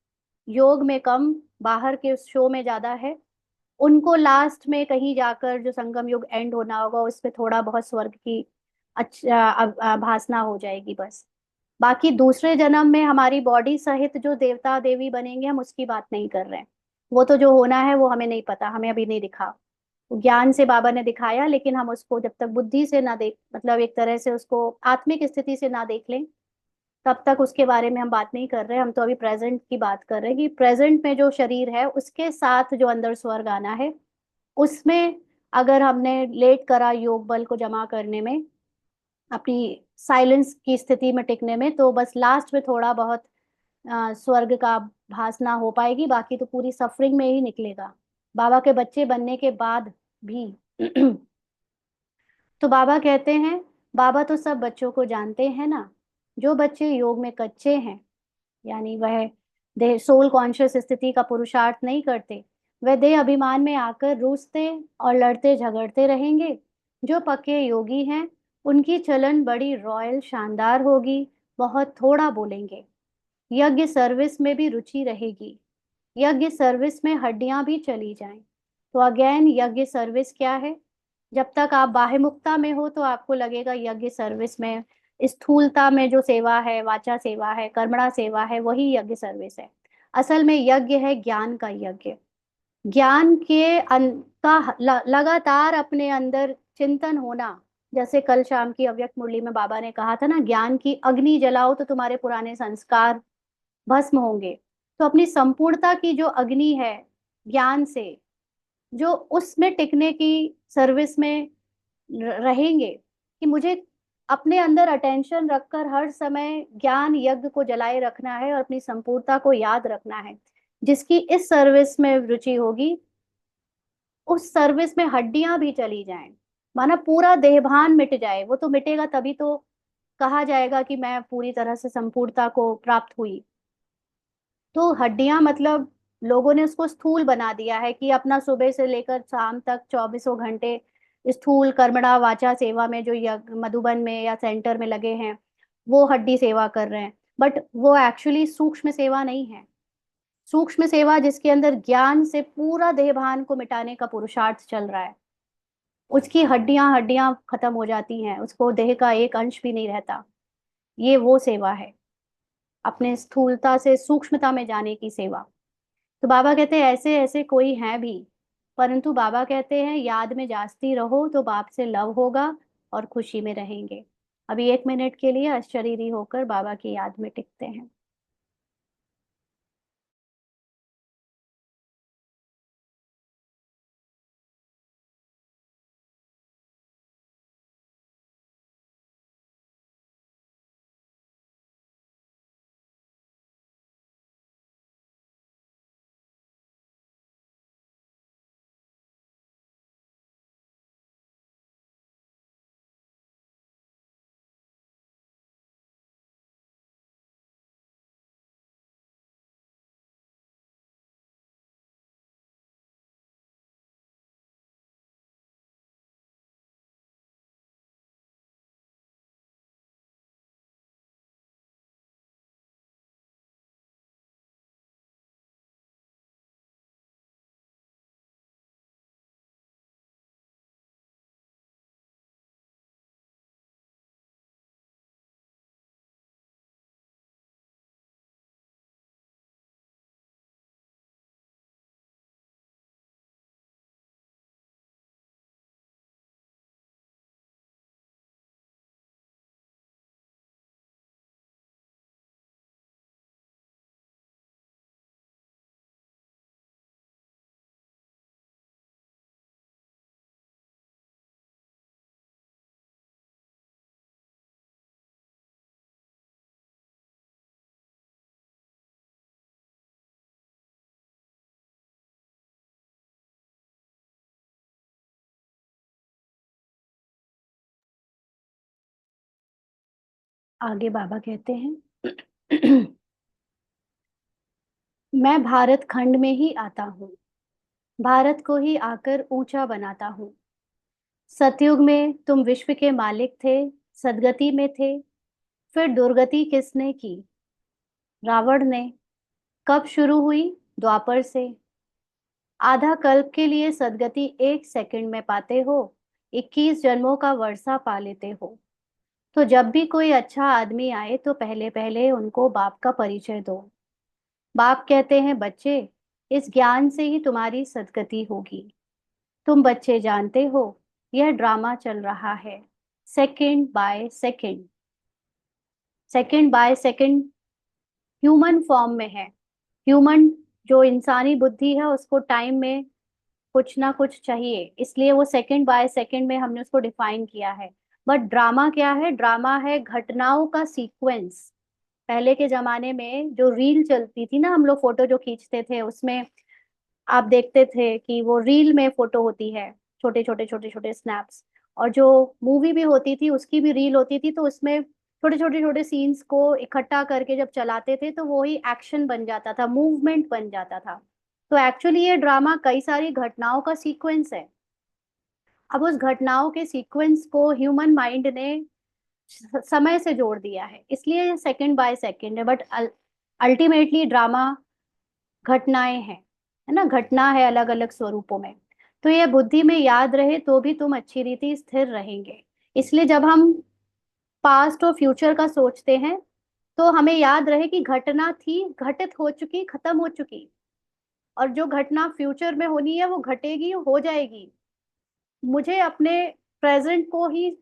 योग में कम, बाहर के उस शो में ज्यादा है, उनको लास्ट में कहीं जाकर जो संगम युग एंड होना होगा उसमें थोड़ा बहुत स्वर्ग की अच्छा भासना हो जाएगी बस। बाकी दूसरे जन्म में हमारी बॉडी सहित जो देवता देवी बनेंगे, हम उसकी बात नहीं कर रहे हैं। वो तो जो होना है वो हमें नहीं पता, हमें अभी नहीं दिखा। ज्ञान से बाबा ने दिखाया, लेकिन हम उसको जब तक बुद्धि से ना देख, मतलब एक तरह से उसको आत्मिक स्थिति से ना देख लें, तब तक उसके बारे में हम बात नहीं कर रहे। हम तो अभी प्रेजेंट की बात कर रहे हैं कि प्रेजेंट में जो शरीर है उसके साथ जो अंदर स्वर्ग आना है, उसमें अगर हमने लेट करा योग बल को जमा करने में, अपनी साइलेंस की स्थिति में टिकने में, तो बस लास्ट में थोड़ा बहुत स्वर्ग का भासना हो पाएगी, बाकी तो पूरी सफरिंग में ही निकलेगा बाबा के बच्चे बनने के बाद भी। तो बाबा कहते हैं, बाबा तो सब बच्चों को जानते हैं ना, जो बच्चे योग में कच्चे हैं, यानी वह देह सोल कॉन्शियस स्थिति का पुरुषार्थ नहीं करते, वह देह अभिमान में आकर रूसते और लड़ते झगड़ते रहेंगे। जो पक्के योगी हैं उनकी चलन बड़ी रॉयल शानदार होगी, बहुत थोड़ा बोलेंगे। यज्ञ सर्विस में भी रुचि रहेगी, यज्ञ सर्विस में हड्डियां भी चली जाएं। तो अगेन यज्ञ सर्विस क्या है? जब तक आप बाह्य मुक्ता में हो तो आपको लगेगा यज्ञ सर्विस में, स्थूलता में जो सेवा है, वाचा सेवा है, कर्मणा सेवा है, वही यज्ञ सर्विस है। असल में यज्ञ है ज्ञान का यज्ञ। ज्ञान के का लगातार अपने अंदर चिंतन होना। जैसे कल शाम की अव्यक्त मुरली में बाबा ने कहा था ना, ज्ञान की अग्नि जलाओ तो तुम्हारे पुराने संस्कार भस्म होंगे। तो अपनी संपूर्णता की जो अग्नि है ज्ञान से, जो उसमें टिकने की सर्विस में रहेंगे, कि मुझे अपने अंदर अटेंशन रखकर हर समय ज्ञान यज्ञ को जलाए रखना है और अपनी संपूर्णता को याद रखना है। जिसकी इस सर्विस में रुचि होगी, उस सर्विस में हड्डियां भी चली जाएं, माना पूरा देहभान मिट जाए, वो तो मिटेगा तभी तो कहा जाएगा कि मैं पूरी तरह से संपूर्णता को प्राप्त हुई। तो हड्डियां मतलब लोगों ने उसको स्थूल बना दिया है कि अपना सुबह से लेकर शाम तक चौबीसों घंटे स्थूल कर्मणा वाचा सेवा में जो मधुबन में या सेंटर में लगे हैं, वो हड्डी सेवा कर रहे हैं। बट वो एक्चुअली सूक्ष्म सेवा नहीं है। सूक्ष्म सेवा जिसके अंदर ज्ञान से पूरा देहभान को मिटाने का पुरुषार्थ चल रहा है, उसकी हड्डियां हड्डियां खत्म हो जाती हैं, उसको देह का एक अंश भी नहीं रहता। ये वो सेवा है, अपने स्थूलता से सूक्ष्मता में जाने की सेवा। तो बाबा कहते हैं ऐसे ऐसे कोई हैं भी, परंतु बाबा कहते हैं याद में जास्ती रहो तो बाप से लव होगा और खुशी में रहेंगे। अभी 1 मिनट के लिए अशरीरी होकर बाबा की याद में टिकते हैं। आगे बाबा कहते हैं मैं भारत खंड में ही आता हूँ, भारत को ही आकर ऊंचा बनाता हूँ। सतयुग में तुम विश्व के मालिक थे, सदगति में थे, फिर दुर्गति किसने की? रावण ने। कब शुरू हुई? द्वापर से। आधा कल्प के लिए सदगति 1 सेकंड में पाते हो, 21 जन्मों का वर्षा पा लेते हो। तो जब भी कोई अच्छा आदमी आए तो पहले पहले उनको बाप का परिचय दो। बाप कहते हैं, बच्चे, इस ज्ञान से ही तुम्हारी सदगति होगी। तुम बच्चे जानते हो, यह ड्रामा चल रहा है, second by second, second by second human form में है। ह्यूमन जो इंसानी बुद्धि है उसको टाइम में कुछ ना कुछ चाहिए, इसलिए वो सेकंड बाय सेकंड में हमने उसको डिफाइन किया है। बट ड्रामा क्या है? ड्रामा है घटनाओं का सीक्वेंस। पहले के जमाने में जो रील चलती थी ना, हम लोग फोटो जो खींचते थे उसमें आप देखते थे कि वो रील में फोटो होती है, छोटे छोटे छोटे छोटे स्नैप्स। और जो मूवी भी होती थी उसकी भी रील होती थी, तो उसमें छोटे छोटे छोटे सीन्स को इकट्ठा करके जब चलाते थे तो वो ही एक्शन बन जाता था, मूवमेंट बन जाता था। तो एक्चुअली ये ड्रामा कई सारी घटनाओं का सीक्वेंस है। अब उस घटनाओं के सीक्वेंस को ह्यूमन माइंड ने समय से जोड़ दिया है, इसलिए सेकंड बाय सेकंड है। बट अल्टीमेटली ड्रामा घटनाएं हैं, है ना, घटना है अलग अलग स्वरूपों में। तो ये बुद्धि में याद रहे तो भी तुम अच्छी रीति स्थिर रहेंगे। इसलिए जब हम पास्ट और फ्यूचर का सोचते हैं तो हमें याद रहे कि घटना थी, घटित हो चुकी, खत्म हो चुकी। और जो घटना फ्यूचर में होनी है वो घटेगी, हो जाएगी। मुझे अपने प्रेजेंट को ही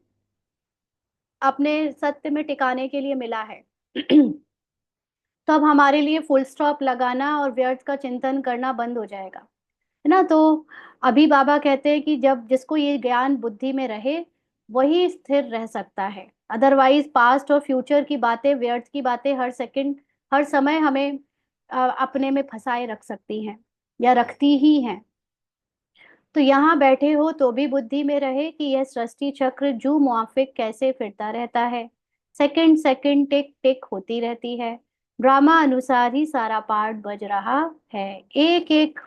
अपने सत्य में टिकाने के लिए मिला है तो अब हमारे लिए फुल स्टॉप लगाना और व्यर्थ का चिंतन करना बंद हो जाएगा, है ना। तो अभी बाबा कहते हैं कि जब जिसको ये ज्ञान बुद्धि में रहे वही स्थिर रह सकता है। अदरवाइज पास्ट और फ्यूचर की बातें, व्यर्थ की बातें हर सेकंड, हर समय हमें अपने में फंसाए रख सकती हैं या रखती ही हैं। तो यहाँ बैठे हो तो भी बुद्धि में रहे कि यह सृष्टि चक्र जू मुआफिक कैसे फिरता रहता है, सेकंड सेकंड टिक टिक होती रहती है। ड्रामा अनुसार ही सारा पार्ट बज रहा है। एक एक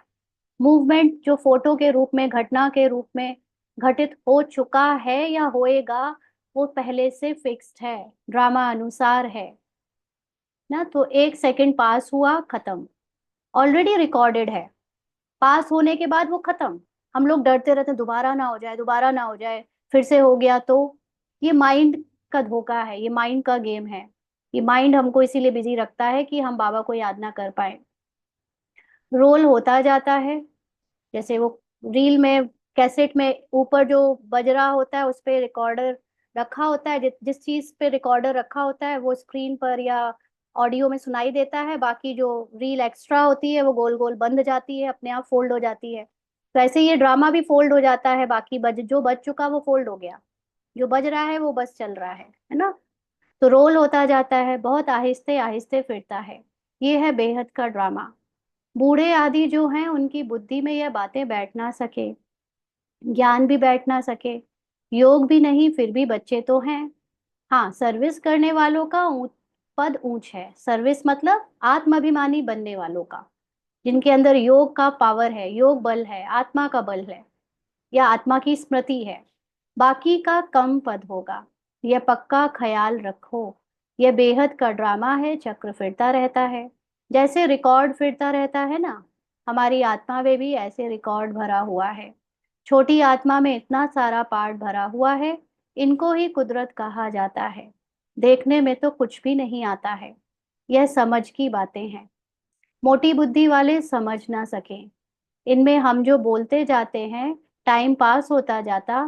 मूवमेंट जो फोटो के रूप में, घटना के रूप में घटित हो चुका है या होएगा, वो पहले से फिक्स्ड है, ड्रामा अनुसार है ना। तो 1 सेकंड पास हुआ, खत्म, ऑलरेडी रिकॉर्डेड है। पास होने के बाद वो खत्म। हम लोग डरते रहते हैं, दोबारा ना हो जाए, दोबारा ना हो जाए, फिर से हो गया तो। ये माइंड का धोखा है, ये माइंड का गेम है। ये माइंड हमको इसीलिए बिजी रखता है कि हम बाबा को याद ना कर पाए। रोल होता जाता है, जैसे वो रील में, कैसेट में ऊपर जो बज रहा होता है उस पे रिकॉर्डर रखा होता है। जिस चीज पे रिकॉर्डर रखा होता है वो स्क्रीन पर या ऑडियो में सुनाई देता है, बाकी जो रील एक्स्ट्रा होती है वो गोल गोल बंद जाती है, अपने आप फोल्ड हो जाती है। तो ऐसे ये ड्रामा भी फोल्ड हो जाता है, बाकी जो बज चुका वो फोल्ड हो गया, जो बज रहा है वो बस चल रहा है ना। तो रोल होता जाता है, बहुत आहिस्ते आहिस्ते फिरता है। ये है बेहद का ड्रामा। बूढ़े आदि जो हैं उनकी बुद्धि में यह बातें बैठ ना सके, ज्ञान भी बैठ ना सके, योग भी नहीं, फिर भी बच्चे तो हैं। हाँ, सर्विस करने वालों का पद ऊंच है। सर्विस मतलब आत्माभिमानी बनने वालों का, जिनके अंदर योग का पावर है, योग बल है, आत्मा का बल है या आत्मा की स्मृति है। बाकी का कम पद होगा, यह पक्का ख्याल रखो। यह बेहद का ड्रामा है, चक्र फिरता रहता है। जैसे रिकॉर्ड फिरता रहता है ना, हमारी आत्मा में भी ऐसे रिकॉर्ड भरा हुआ है। छोटी आत्मा में इतना सारा पार्ट भरा हुआ है, इनको ही कुदरत कहा जाता है। देखने में तो कुछ भी नहीं आता है, यह समझ की बातें हैं। मोटी बुद्धि वाले समझ ना सकें, इनमें हम जो बोलते जाते हैं, टाइम पास होता जाता,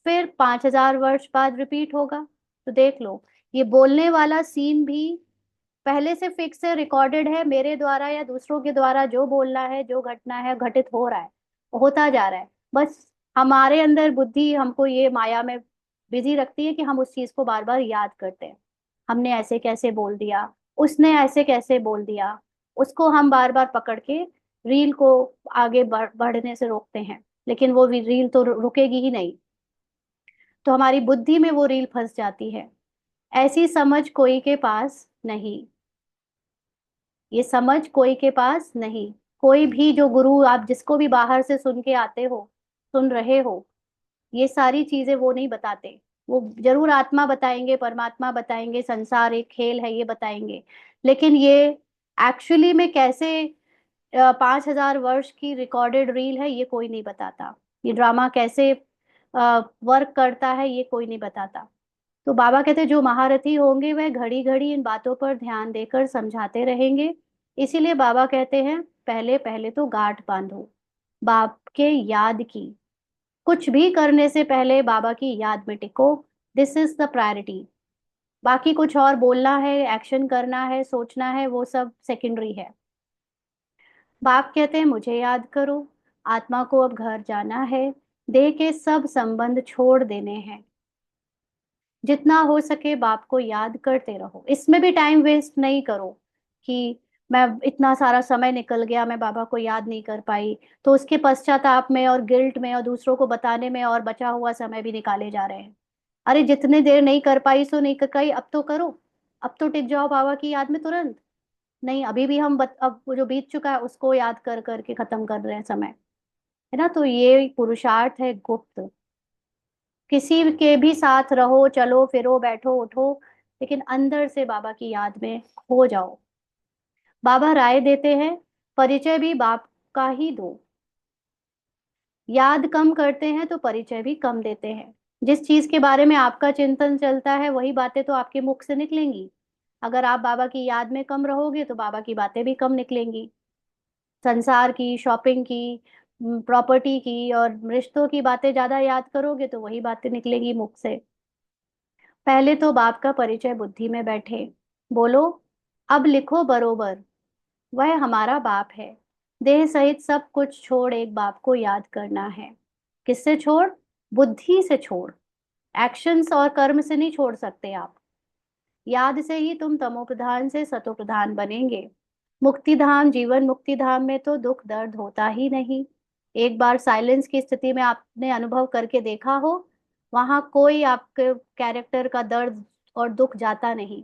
फिर 5,000 वर्ष बाद रिपीट होगा। तो देख लो, ये बोलने वाला सीन भी पहले से फिक्स है, रिकॉर्डेड है, मेरे द्वारा या दूसरों के द्वारा जो बोलना है, जो घटना है, घटित हो रहा है, होता जा रहा है। बस हमारे अंदर बुद्धि हमको ये माया में बिजी रखती है कि हम उस चीज को बार बार याद करते हैं। हमने ऐसे कैसे बोल दिया, उसने ऐसे कैसे बोल दिया, उसको हम बार बार पकड़ के रील को आगे बढ़ने से रोकते हैं। लेकिन वो रील तो रुकेगी ही नहीं, तो हमारी बुद्धि में वो रील फंस जाती है। ऐसी समझ कोई के पास नहीं, ये समझ कोई के पास नहीं। कोई भी जो गुरु आप जिसको भी बाहर से सुन के आते हो, सुन रहे हो, ये सारी चीजें वो नहीं बताते। वो जरूर आत्मा बताएंगे, परमात्मा बताएंगे, संसार एक खेल है ये बताएंगे, लेकिन ये एक्चुअली में कैसे 5,000 वर्ष की रिकॉर्डेड रील है ये कोई नहीं बताता। ये ड्रामा कैसे वर्क करता है ये कोई नहीं बताता। तो बाबा कहते हैं जो महारथी होंगे वह घड़ी घड़ी इन बातों पर ध्यान देकर समझाते रहेंगे। इसीलिए बाबा कहते हैं पहले पहले तो गांठ बांधो बाप के याद की। कुछ भी करने से पहले बाबा की याद में टिको। This is the priority. बाकी कुछ और बोलना है, एक्शन करना है, सोचना है, वो सब सेकेंडरी है। बाप कहते हैं मुझे याद करो, आत्मा को अब घर जाना है, देह के सब संबंध छोड़ देने हैं। जितना हो सके बाप को याद करते रहो, इसमें भी टाइम वेस्ट नहीं करो कि मैं इतना सारा समय निकल गया मैं बाबा को याद नहीं कर पाई, तो उसके पश्चाताप में और गिल्ट में और दूसरों को बताने में और बचा हुआ समय भी निकाले जा रहे हैं। अरे जितने देर नहीं कर पाई सो नहीं कर पाई, अब तो करो। अब तो टिक जाओ बाबा की याद में तुरंत। नहीं, अभी भी हम अब वो जो बीत चुका है उसको याद कर करके खत्म कर रहे हैं समय, है ना। तो ये पुरुषार्थ है गुप्त। किसी के भी साथ रहो, चलो फिरो, बैठो उठो, लेकिन अंदर से बाबा की याद में खो जाओ। बाबा राय देते हैं परिचय भी बाप का ही दो। याद कम करते हैं तो परिचय भी कम देते हैं। जिस चीज के बारे में आपका चिंतन चलता है वही बातें तो आपके मुख से निकलेंगी। अगर आप बाबा की याद में कम रहोगे तो बाबा की बातें भी कम निकलेंगी। संसार की, शॉपिंग की, प्रॉपर्टी की और रिश्तों की बातें ज्यादा याद करोगे तो वही बातें निकलेगी मुख से। पहले तो बाप का परिचय बुद्धि में बैठे, बोलो अब लिखो बरोबर, वह हमारा बाप है। देह सहित सब कुछ छोड़ एक बाप को याद करना है। किससे छोड़? बुद्धि से छोड़। एक्शंस और कर्म से नहीं छोड़ सकते आप। याद से ही तुम तमोप्रधान से सतोप्रधान बनेंगे। मुक्ति धाम, जीवन मुक्ति धाम में तो दुख दर्द होता ही नहीं। एक बार साइलेंस की स्थिति में आपने अनुभव करके देखा हो, वहां कोई आपके कैरेक्टर का दर्द और दुख जाता नहीं।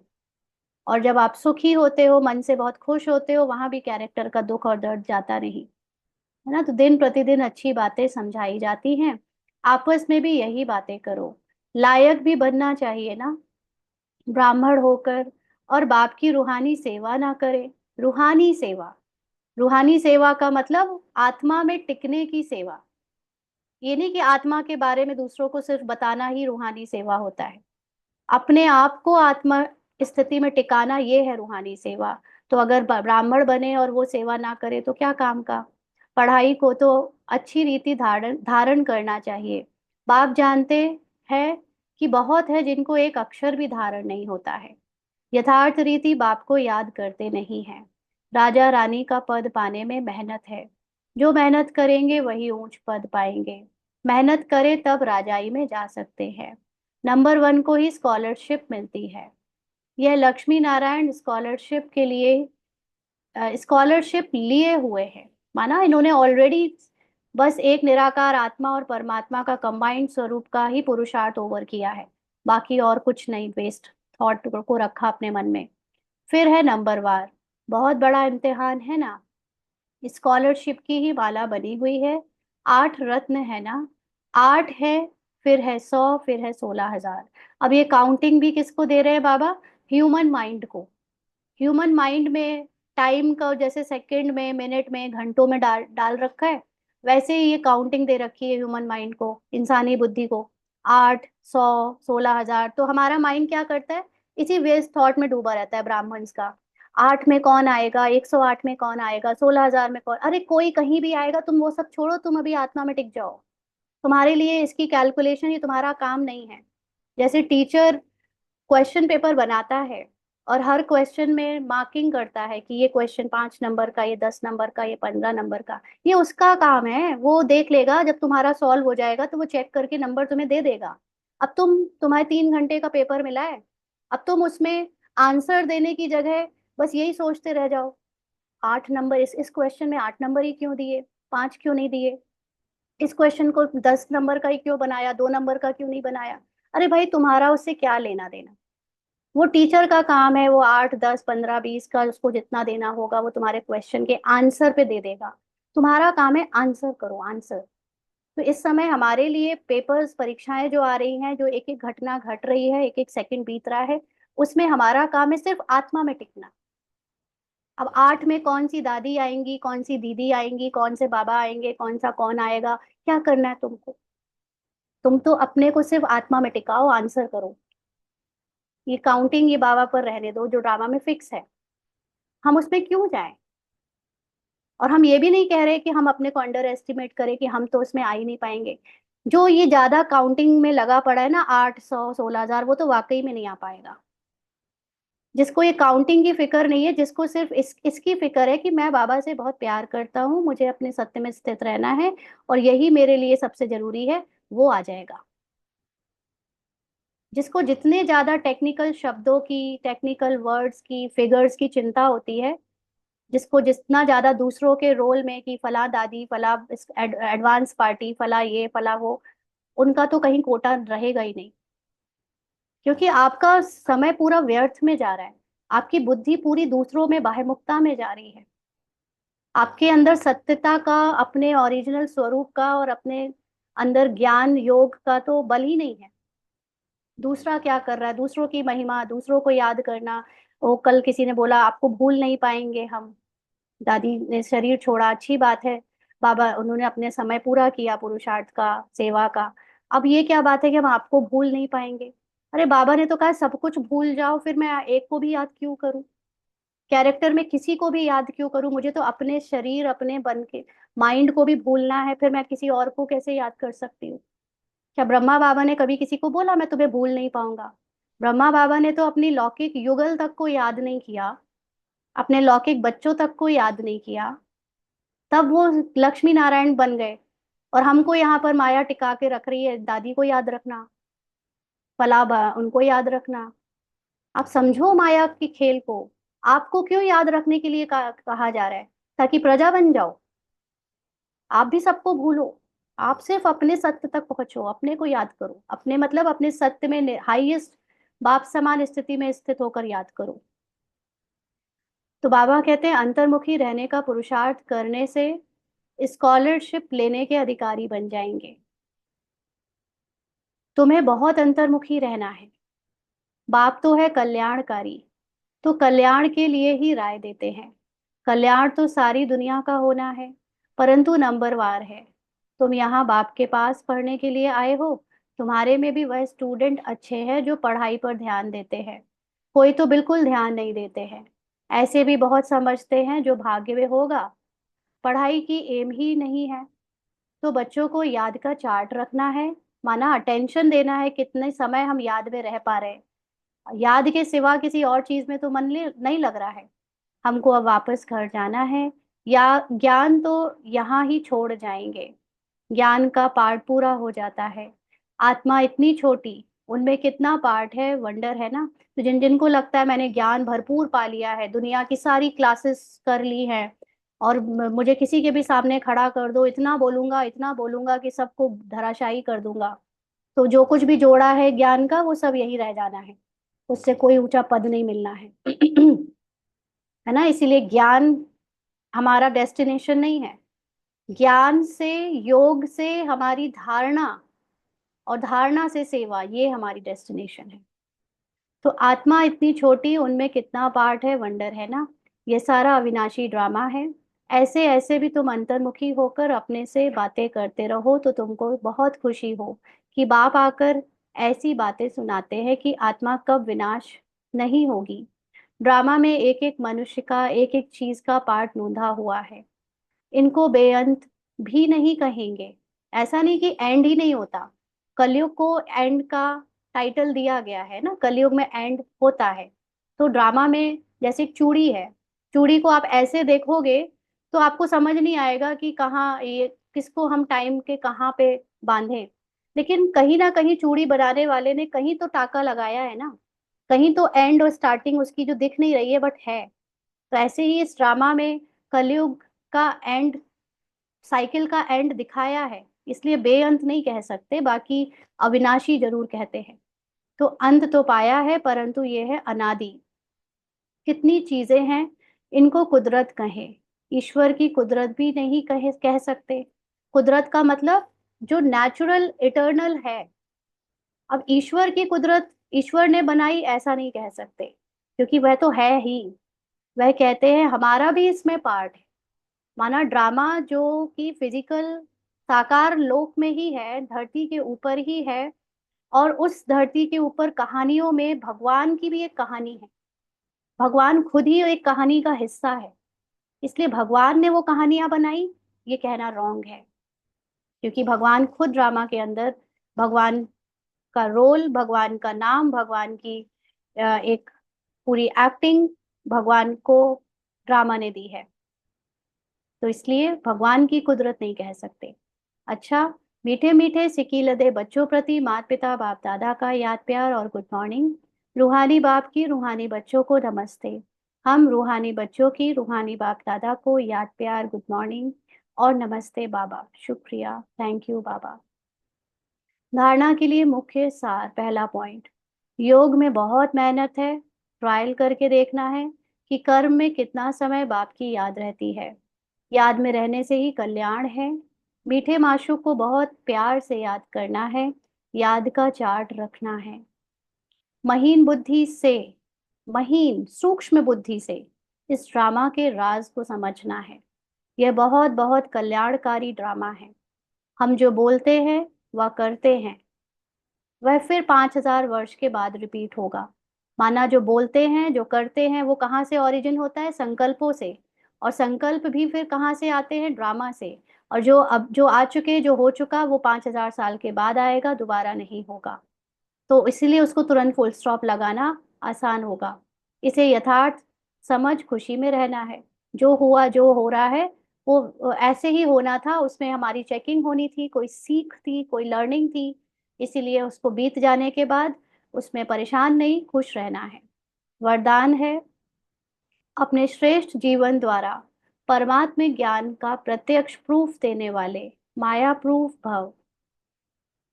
और जब आप सुखी होते हो, मन से बहुत खुश होते हो, वहां भी कैरेक्टर का दुख और दर्द जाता नहीं, है ना। तो दिन प्रतिदिन अच्छी बातें समझाई जाती हैं। आपस में भी यही बातें करो। लायक भी बनना चाहिए ना, ब्राह्मण होकर और बाप की रूहानी सेवा ना करे। रूहानी सेवा, रूहानी सेवा का मतलब आत्मा में टिकने की सेवा। ये नहीं कि आत्मा के बारे में दूसरों को सिर्फ बताना ही रूहानी सेवा होता है। अपने आप को आत्मा स्थिति में टिकाना ये है रूहानी सेवा। तो अगर ब्राह्मण बने और वो सेवा ना करे तो क्या काम का। पढ़ाई को तो अच्छी रीति धारण धारण करना चाहिए। बाप जानते हैं कि बहुत है जिनको एक अक्षर भी धारण नहीं होता है। यथार्थ रीति बाप को याद करते नहीं है। राजा रानी का पद पाने में मेहनत है। जो मेहनत करेंगे वही ऊंच पद पाएंगे। मेहनत करे तब राजाई में जा सकते हैं। नंबर 1 को ही स्कॉलरशिप मिलती है। यह लक्ष्मी नारायण स्कॉलरशिप के लिए स्कॉलरशिप लिए हुए हैं। माना इन्होंने ऑलरेडी बस एक निराकार आत्मा और परमात्मा का कंबाइंड स्वरूप का ही पुरुषार्थ ओवर किया है। बाकी और कुछ नहीं, वेस्ट थॉट को रखा अपने मन में। फिर है नंबरवार, बहुत बड़ा इम्तिहान है ना। स्कॉलरशिप की ही माला बनी हुई है। 8 रत्न है ना, 8 है, फिर है 100, फिर है 16,000। अब ये काउंटिंग भी किसको दे रहे हैं बाबा? ह्यूमन माइंड को। ह्यूमन माइंड में टाइम का जैसे सेकंड में, मिनट में, घंटों में डाल डाल रखा है, वैसे ही ये काउंटिंग दे रखी है ह्यूमन माइंड को, इंसानी बुद्धि को। 8, 100, 16,000। तो हमारा माइंड क्या करता है? इसी वेस्ट थॉट में डूबा रहता है ब्राह्मण्स का। 8 में कौन आएगा, 108 में कौन आएगा, 16,000 में कौन, अरे कोई कहीं भी आएगा, तुम वो सब छोड़ो, तुम अभी आत्मा में टिक जाओ। तुम्हारे लिए इसकी कैलकुलेशन, ये तुम्हारा काम नहीं है। जैसे टीचर क्वेश्चन पेपर बनाता है और हर क्वेश्चन में मार्किंग करता है कि ये क्वेश्चन 5 नंबर का, ये 10 नंबर का, ये 15 नंबर का, ये उसका काम है। वो देख लेगा, जब तुम्हारा सॉल्व हो जाएगा तो वो चेक करके नंबर तुम्हें दे देगा। अब तुम्हारे 3 घंटे का पेपर मिला है, अब तुम उसमें आंसर देने की जगह बस यही सोचते रह जाओ, 8 नंबर, इस क्वेश्चन में 8 नंबर ही क्यों दिए, 5 क्यों नहीं दिए, इस क्वेश्चन को 10 नंबर का ही क्यों बनाया, 2 नंबर का क्यों नहीं बनाया। अरे भाई, तुम्हारा उससे क्या लेना देना। वो टीचर का काम है, वो 8 10 15 20 का उसको जितना देना होगा वो तुम्हारे क्वेश्चन के आंसर पे दे देगा। तुम्हारा काम है आंसर करो, आंसर। तो इस समय हमारे लिए पेपर्स, परीक्षाएं जो आ रही हैं, जो एक एक घटना घट रही है, एक एक सेकंड बीत रहा है, उसमें हमारा काम है सिर्फ आत्मा में टिकना। अब 8 में कौन सी दादी आएंगी, कौन सी दीदी आएंगी, कौन से बाबा आएंगे, कौन सा कौन आएगा, क्या करना है तुमको? तुम तो अपने को सिर्फ आत्मा में टिकाओ, आंसर करो। ये काउंटिंग ये बाबा पर रहने दो, जो ड्रामा में फिक्स है। हम उसमें क्यों जाएं? और हम ये भी नहीं कह रहे कि हम अपने को अंडर एस्टिमेट करें कि हम तो उसमें आ ही नहीं पाएंगे। जो ये ज्यादा काउंटिंग में लगा पड़ा है ना, 800 16 हजार, वो तो वाकई में नहीं आ पाएगा। जिसको ये काउंटिंग की फिक्र नहीं है, जिसको सिर्फ इसकी फिक्र है कि मैं बाबा से बहुत प्यार करता हूँ, मुझे अपने सत्य में स्थित रहना है और यही मेरे लिए सबसे जरूरी है, वो आ जाएगा। जिसको जितने ज्यादा टेक्निकल शब्दों की, टेक्निकल वर्ड्स की, फिगर्स की चिंता होती है, जिसको जितना ज्यादा दूसरों के रोल में कि फला दादी, फला एडवांस पार्टी, फला ये फला वो, उनका तो कहीं कोटा रहेगा ही नहीं। क्योंकि आपका समय पूरा व्यर्थ में जा रहा है। आपकी बुद्धि पूरी दूसरों में, बाह्यमुखता में जा रही है। आपके अंदर सत्यता का, अपने ओरिजिनल स्वरूप का और अपने अंदर ज्ञान योग का तो बल ही नहीं है। दूसरा क्या कर रहा है? दूसरों की महिमा, दूसरों को याद करना। वो कल किसी ने बोला आपको भूल नहीं पाएंगे हम। दादी ने शरीर छोड़ा, अच्छी बात है। बाबा उन्होंने अपने समय पूरा किया पुरुषार्थ का, सेवा का। अब ये क्या बात है कि हम आपको भूल नहीं पाएंगे? अरे बाबा ने तो कहा सब कुछ भूल जाओ, फिर मैं एक को भी याद क्यों करूं? कैरेक्टर में किसी को भी याद क्यों करूं? मुझे तो अपने शरीर, अपने बन के माइंड को भी भूलना है, फिर मैं किसी और को कैसे याद कर सकती हूँ? क्या ब्रह्मा बाबा ने कभी किसी को बोला मैं तुम्हें भूल नहीं पाऊंगा? ब्रह्मा बाबा ने तो अपनी लौकिक युगल तक को याद नहीं किया, अपने लौकिक बच्चों तक को याद नहीं किया, तब वो लक्ष्मी नारायण बन गए। और हमको यहाँ पर माया टिका के रख रही है, दादी को याद रखना, फलाबा उनको याद रखना। आप समझो माया की खेल को। आपको क्यों याद रखने के लिए कहा जा रहा है? ताकि प्रजा बन जाओ? आप भी सबको भूलो। आप सिर्फ अपने सत्य तक पहुंचो, अपने को याद करो, अपने मतलब अपने सत्य में हाईएस्ट बाप समान स्थिति में स्थित होकर याद करो। तो बाबा कहते हैं अंतर्मुखी रहने का पुरुषार्थ करने से स्कॉलरशिप लेने के अधिकारी बन जाएंगे। तुम्हें बहुत अंतर्मुखी रहना है। बाप तो है कल्याणकारी, तो कल्याण के लिए ही राय देते हैं। कल्याण तो सारी दुनिया का होना है, परंतु नंबरवार है। तुम यहाँ बाप के पास पढ़ने के लिए आए हो। तुम्हारे में भी वह स्टूडेंट अच्छे हैं जो पढ़ाई पर ध्यान देते हैं। कोई तो बिल्कुल ध्यान नहीं देते हैं। ऐसे भी बहुत समझते हैं जो भाग्य में होगा। पढ़ाई की एम ही नहीं है। तो बच्चों को याद का चार्ट रखना है, माना अटेंशन देना है, कितने समय हम याद में रह पा रहे हैं। याद के सिवा किसी और चीज में तो मन नहीं लग रहा है। हमको अब वापस घर जाना है, या ज्ञान तो यहाँ ही छोड़ जाएंगे। ज्ञान का पार्ट पूरा हो जाता है। आत्मा इतनी छोटी, उनमें कितना पार्ट है, वंडर है ना। तो जिन जिनको लगता है मैंने ज्ञान भरपूर पा लिया है, दुनिया की सारी क्लासेस कर ली हैं, और मुझे किसी के भी सामने खड़ा कर दो, इतना बोलूंगा कि सबको धराशायी कर दूंगा, तो जो कुछ भी जोड़ा है ज्ञान का वो सब यही रह जाना है। उससे कोई ऊंचा पद नहीं मिलना है। है ना? इसीलिए ज्ञान हमारा डेस्टिनेशन नहीं है। ज्ञान से, योग से हमारी धारणा, और धारणा से सेवा, ये हमारी डेस्टिनेशन है। तो आत्मा इतनी छोटी, उनमें कितना पार्ट है, वंडर है ना। ये सारा अविनाशी ड्रामा है। ऐसे ऐसे भी तुम अंतर्मुखी होकर अपने से बातें करते रहो तो तुमको बहुत खुशी हो कि बाप आकर ऐसी बातें सुनाते हैं कि आत्मा कब विनाश नहीं होगी। ड्रामा में एक एक मनुष्य का, एक एक चीज का पार्ट नोंधा हुआ है। इनको बेअंत भी नहीं कहेंगे। ऐसा नहीं कि एंड ही नहीं होता। कलयुग को एंड का टाइटल दिया गया है ना, कलयुग में एंड होता है। तो ड्रामा में जैसे एक चूड़ी है, चूड़ी को आप ऐसे देखोगे तो आपको समझ नहीं आएगा कि कहाँ ये, किसको हम टाइम के कहाँ पे बांधे। लेकिन कहीं ना कहीं चूड़ी बनाने वाले ने कहीं तो टाका लगाया है ना। कहीं तो एंड और स्टार्टिंग उसकी जो दिख नहीं रही है बट है। तो ऐसे ही इस ड्रामा में कलयुग का एंड, साइकिल का एंड दिखाया है। इसलिए बेअंत नहीं कह सकते, बाकी अविनाशी जरूर कहते हैं। तो अंत तो पाया है, परंतु ये है अनादि। कितनी चीजें हैं, इनको कुदरत कहें। ईश्वर की कुदरत भी नहीं कह सकते। कुदरत का मतलब जो नेचुरल इटर्नल है। अब ईश्वर की कुदरत ईश्वर ने बनाई ऐसा नहीं कह सकते, क्योंकि वह तो है ही। वह कहते हैं हमारा भी इसमें पार्ट है। माना ड्रामा जो कि फिजिकल साकार लोक में ही है, धरती के ऊपर ही है, और उस धरती के ऊपर कहानियों में भगवान की भी एक कहानी है। भगवान खुद ही एक कहानी का हिस्सा है, इसलिए भगवान ने वो कहानियां बनाई, ये कहना रॉन्ग है। क्योंकि भगवान खुद ड्रामा के अंदर, भगवान का रोल, भगवान का नाम, भगवान की एक पूरी एक्टिंग भगवान को ड्रामा ने दी है। तो इसलिए भगवान की कुदरत नहीं कह सकते। अच्छा, मीठे मीठे सिकी लदे बच्चों प्रति माता पिता बाप दादा का याद प्यार और गुड मॉर्निंग। रूहानी बाप की रूहानी बच्चों को नमस्ते। हम रूहानी बच्चों की रूहानी बाप दादा को याद प्यार, गुड मॉर्निंग और नमस्ते बाबा। शुक्रिया, थैंक यू बाबा। धारणा के लिए मुख्य सार, पहला पॉइंट, योग में बहुत मेहनत है। ट्रायल करके देखना है कि कर्म में कितना समय बाप की याद रहती है। याद में रहने से ही कल्याण है। मीठे माशूक को बहुत प्यार से याद करना है। याद का चार्ट रखना है। महीन बुद्धि से, महीन सूक्ष्म बुद्धि से इस ड्रामा के राज को समझना है। यह बहुत बहुत कल्याणकारी ड्रामा है। हम जो बोलते हैं वह करते हैं, वह फिर 5,000 वर्ष के बाद रिपीट होगा। माना जो बोलते हैं जो करते हैं वो कहाँ से ओरिजिन होता है? संकल्पों से। और संकल्प भी फिर कहाँ से आते हैं? ड्रामा से। और जो अब जो आ चुके, जो हो चुका, वो 5,000 साल के बाद आएगा, दोबारा नहीं होगा। तो इसीलिए उसको तुरंत फुल स्टॉप लगाना आसान होगा। इसे यथार्थ समझ खुशी में रहना है। जो हुआ, जो हो रहा है, वो ऐसे ही होना था। उसमें हमारी चेकिंग होनी थी, कोई सीख थी, कोई लर्निंग थी। इसीलिए उसको बीत जाने के बाद उसमें परेशान नहीं, खुश रहना है। वरदान है, अपने श्रेष्ठ जीवन द्वारा परमात्म ज्ञान का प्रत्यक्ष प्रूफ देने वाले माया प्रूफ भव।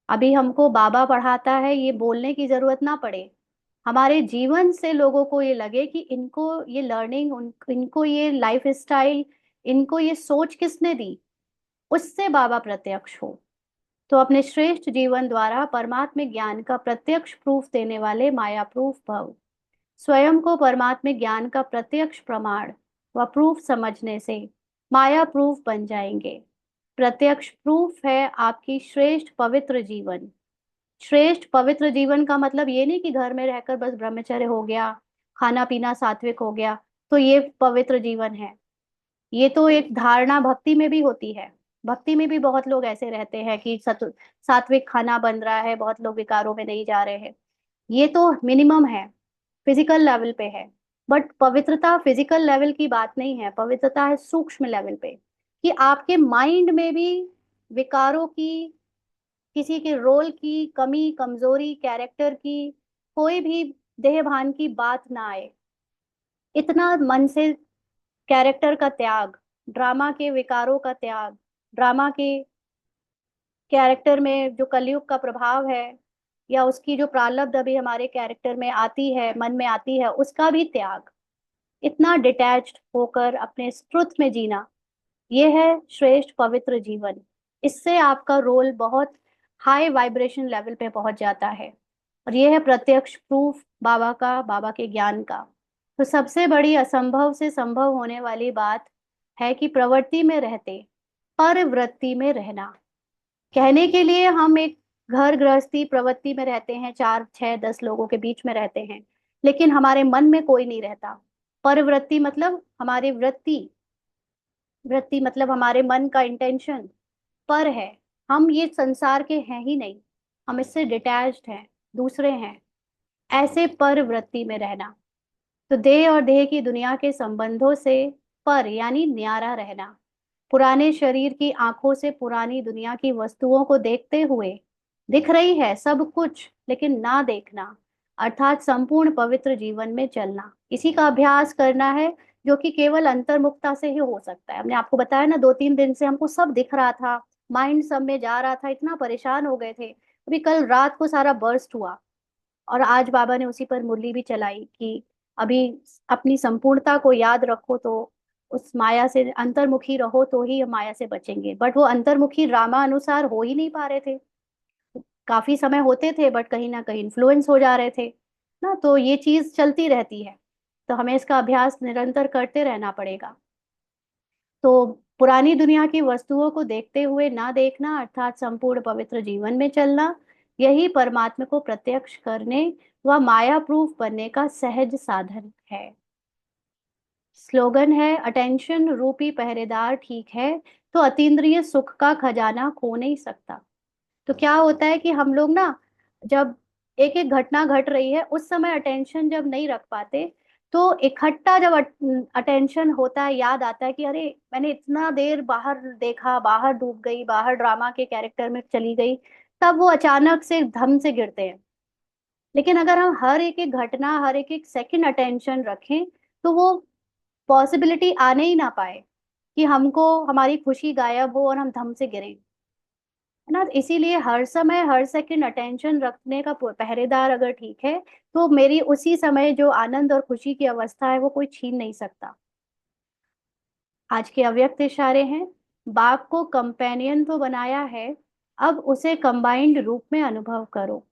अभी हमको बाबा पढ़ाता है, ये बोलने की जरूरत ना पड़े। हमारे जीवन से लोगों को ये लगे कि इनको ये लर्निंग, इनको ये लाइफ स्टाइल, इनको ये सोच किसने दी, उससे बाबा प्रत्यक्ष हो। तो अपने श्रेष्ठ जीवन द्वारा परमात्म ज्ञान का प्रत्यक्ष प्रूफ देने वाले माया प्रूफ भव। स्वयं को परमात्म ज्ञान का प्रत्यक्ष प्रमाण व प्रूफ समझने से माया प्रूफ बन जाएंगे। प्रत्यक्ष प्रूफ है आपकी श्रेष्ठ पवित्र जीवन। श्रेष्ठ पवित्र जीवन का मतलब ये नहीं कि घर में रहकर बस ब्रह्मचर्य हो गया, खाना पीना सात्विक हो गया तो ये पवित्र जीवन है। ये तो एक धारणा भक्ति में भी होती है। भक्ति में भी बहुत लोग ऐसे रहते हैं कि सात्विक खाना बन रहा है, बहुत लोग विकारों में नहीं जा रहे हैं। ये तो मिनिमम है, फिजिकल लेवल पे है। बट पवित्रता फिजिकल लेवल की बात नहीं है, पवित्रता है सूक्ष्म लेवल पे, कि आपके माइंड में भी विकारों की, किसी के रोल की कमी कमजोरी, कैरेक्टर की, कोई भी देह भान की बात ना आए। इतना मन से कैरेक्टर का त्याग, ड्रामा के विकारों का त्याग, ड्रामा के कैरेक्टर में जो कलयुग का प्रभाव है, या उसकी जो प्रारब्ध अभी हमारे कैरेक्टर में आती है, मन में आती है, उसका भी त्याग। इतना डिटैच्ड होकर अपने ट्रुथ में जीना, ये है श्रेष्ठ पवित्र जीवन। इससे आपका रोल बहुत हाई वाइब्रेशन लेवल पे पहुंच जाता है। और ये है प्रत्यक्ष प्रूफ बाबा का, बाबा के ज्ञान का। तो सबसे बड़ी असंभव से संभव होने वाली बात है कि प्रवृत्ति में रहते परवृत्ति में रहना। कहने के लिए हम एक घर गृहस्थी प्रवृत्ति में रहते हैं, 4 6 10 लोगों के बीच में रहते हैं, लेकिन हमारे मन में कोई नहीं रहता। परवृत्ति मतलब हमारी वृत्ति, वृत्ति मतलब हमारे मन का इंटेंशन पर है। हम ये संसार के हैं ही नहीं, हम इससे डिटैच्ड हैं, दूसरे हैं। ऐसे पर वृत्ति में रहना, तो देह और देह की दुनिया के संबंधों से पर यानी न्यारा रहना। पुराने शरीर की आंखों से पुरानी दुनिया की वस्तुओं को देखते हुए, दिख रही है सब कुछ लेकिन ना देखना, अर्थात संपूर्ण पवित्र जीवन में चलना। इसी का अभ्यास करना है, जो कि केवल अंतर्मुखता से ही हो सकता है। हमने आपको बताया ना, 2 3 दिन से हमको सब दिख रहा था, माइंड सब में जा रहा था, इतना परेशान हो गए थे। अभी कल रात को सारा बर्स्ट हुआ। और आज बाबा ने उसी पर मुरली भी चलाई कि अभी अपनी संपूर्णता को याद रखो, तो उस माया से अंतर्मुखी रहो तो ही हम माया से बचेंगे। बट वो अंतर्मुखी रामा अनुसार हो ही नहीं पा रहे थे। काफी समय होते थे बट कहीं ना कहीं इन्फ्लुएंस हो जा रहे थे ना। तो ये चीज चलती रहती है, तो हमें इसका अभ्यास निरंतर करते रहना पड़ेगा। तो पुरानी दुनिया की वस्तुओं को देखते हुए ना देखना, अर्थात संपूर्ण पवित्र जीवन में चलना, यही परमात्मा को प्रत्यक्ष करने व माया प्रूफ बनने का सहज साधन है। स्लोगन है, अटेंशन रूपी पहरेदार ठीक है तो अतीन्द्रिय सुख का खजाना खो नहीं सकता। तो क्या होता है कि हम लोग ना, जब एक एक घटना घट रही है उस समय अटेंशन जब नहीं रख पाते, तो इकट्ठा जब अटेंशन होता है, याद आता है कि अरे मैंने इतना देर बाहर देखा, बाहर डूब गई, बाहर ड्रामा के कैरेक्टर में चली गई, तब वो अचानक से धम से गिरते हैं। लेकिन अगर हम हर एक एक घटना, हर एक एक सेकंड अटेंशन रखें, तो वो पॉसिबिलिटी आने ही ना पाए कि हमको हमारी खुशी गायब हो और हम धम से गिरें, है ना। इसीलिए हर समय हर सेकंड अटेंशन रखने का पहरेदार अगर ठीक है, तो मेरी उसी समय जो आनंद और खुशी की अवस्था है वो कोई छीन नहीं सकता। आज के अव्यक्त इशारे हैं, बाप को कंपेनियन तो बनाया है, अब उसे कंबाइंड रूप में अनुभव करो,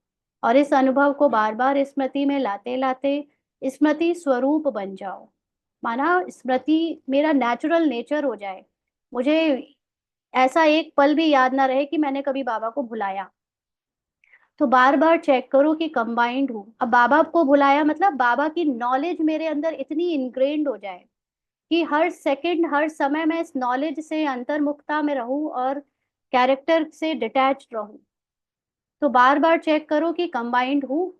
और इस अनुभव को बार बार स्मृति में लाते लाते स्मृति स्वरूप बन जाओ। माना स्मृति मेरा नेचुरल नेचर हो जाए, मुझे ऐसा एक पल भी याद ना रहे कि मैंने कभी बाबा को भुलाया। तो बार बार चेक करो कि कंबाइंड हूँ। अब बाबा को भुलाया मतलब बाबा की नॉलेज मेरे अंदर इतनी इनग्रेन्ड हो जाए कि हर सेकंड हर समय मैं इस नॉलेज से अंतर्मुखता में रहूं और कैरेक्टर से डिटैच्ड रहूं। तो बार बार चेक करो कि कंबाइंड हूँ।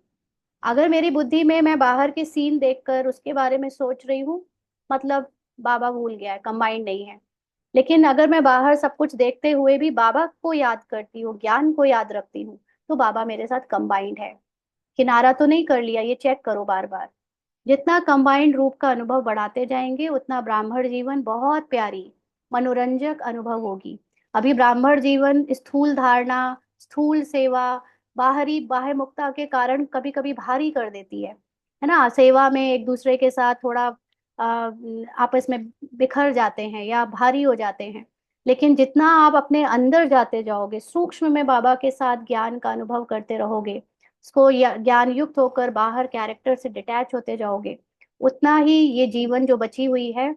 अगर मेरी बुद्धि में मैं बाहर के सीन देखकर उसके बारे में सोच रही हूँ, मतलब बाबा भूल गया है, कंबाइंड नहीं है। लेकिन अगर मैं बाहर सब कुछ देखते हुए भी बाबा को याद करती हूँ, ज्ञान को याद रखती हूँ, तो बाबा मेरे साथ कंबाइंड है। किनारा तो नहीं कर लिया, ये चेक करो बार बार। जितना कंबाइंड रूप का अनुभव बढ़ाते जाएंगे, उतना ब्राह्मण जीवन बहुत प्यारी मनोरंजक अनुभव होगी। अभी ब्राह्मण जीवन स्थूल धारणा, स्थूल सेवा, बाहरी बाह्य मुक्ता के कारण कभी कभी भारी कर देती है ना। सेवा में एक दूसरे के साथ थोड़ा आपस में बिखर जाते हैं या भारी हो जाते हैं। लेकिन जितना आप अपने अंदर जाते जाओगे, सूक्ष्म में बाबा के साथ ज्ञान का अनुभव करते रहोगे, उसको ज्ञान युक्त होकर बाहर कैरेक्टर से डिटैच होते जाओगे, उतना ही ये जीवन जो बची हुई है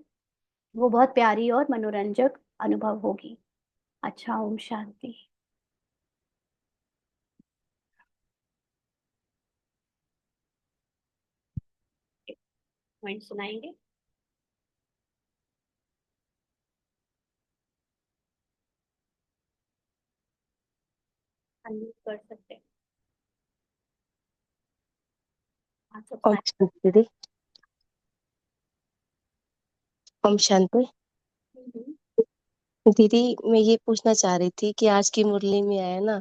वो बहुत प्यारी और मनोरंजक अनुभव होगी। अच्छा, ओम शांति। पॉइंट सुनाएंगे? अनम्यूट कर सकते हैं आप सब
ओम
साथ।
शांति दीदी। ओम शांति।
हम्म।
दीदी, मैं ये पूछना चाह रही थी कि आज की मुरली में आया ना,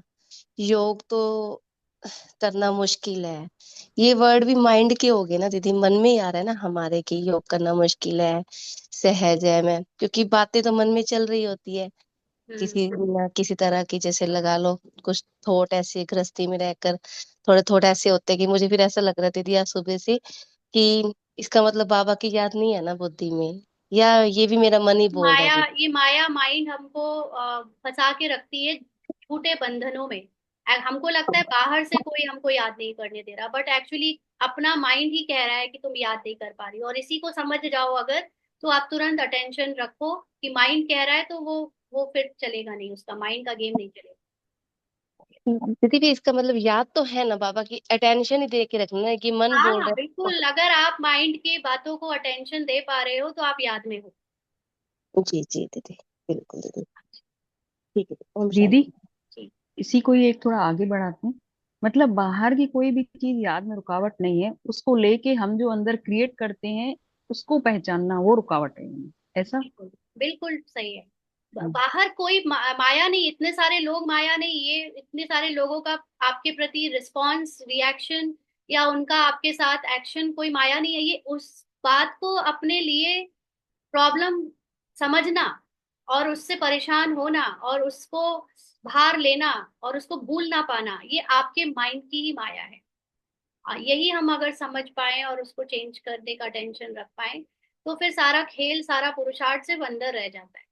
योग तो करना मुश्किल है। ये वर्ड भी माइंड के हो गए ना दीदी, मन में ही आ रहा है ना हमारे कि योग करना मुश्किल है, सहज है। मैं क्योंकि बातें तो मन में चल रही होती है
हम्म।
किसी ना किसी तरह की, जैसे लगा लो कुछ थॉट ऐसे गृहस्थी में रहकर थोड़े थोड़े ऐसे होते हैं कि मुझे फिर ऐसा लग रहा था दीदी आज सुबह से कि इसका मतलब बाबा की याद नहीं है ना बुद्धि में, या ये भी मेरा मन ही बोल रहा है
माया,
दीदी।
ये माया माइंड हमको फंसा के रखती है झूठे बंधनों में। हमको लगता है बाहर से कोई हमको याद नहीं करने दे रहा, बट एक्चुअली अपना माइंड ही कह रहा है कि तुम याद नहीं कर पा रही हो। और इसी को समझ जाओ अगर, तो आप तुरंत अटेंशन रखो कि माइंड कह रहा है, तो वो फिर चलेगा नहीं, उसका माइंड का गेम नहीं चलेगा।
दीदी भी इसका मतलब याद तो है ना बाबा की, अटेंशन ही दे के रखना है कि मन
हाँ
बोल
हाँ,
रहा है
बिल्कुल, अगर आप माइंड की बातों को अटेंशन दे पा रहे हो तो आप याद में हो।
तो। जी जी दीदी, बिल्कुल दीदी। ठीक है, ओम
दीदी,
शांति।
जी।
इसी को ही एक थोड़ा आगे बढ़ाते हैं। मतलब बाहर की कोई भी चीज याद में रुकावट नहीं है, उसको लेके हम जो अंदर क्रिएट करते हैं उसको पहचानना वो रुकावट है। ऐसा।
बिल्कुल बिल्कुल सही है।
हम्म।
बाहर कोई माया नहीं, इतने सारे लोग माया नहीं, ये इतने सारे लोगों का आपके प्रति रिस्पॉन्स, रिएक्शन या उनका आपके साथ एक्शन कोई माया नहीं है। ये उस बात को अपने लिए प्रॉब्लम समझना और उससे परेशान होना और उसको भार लेना और उसको भूल ना पाना, ये आपके माइंड की ही माया है। यही हम अगर समझ पाए और उसको चेंज करने का टेंशन रख पाए, तो फिर सारा खेल, सारा पुरुषार्थ सिर्फ अंदर रह जाता है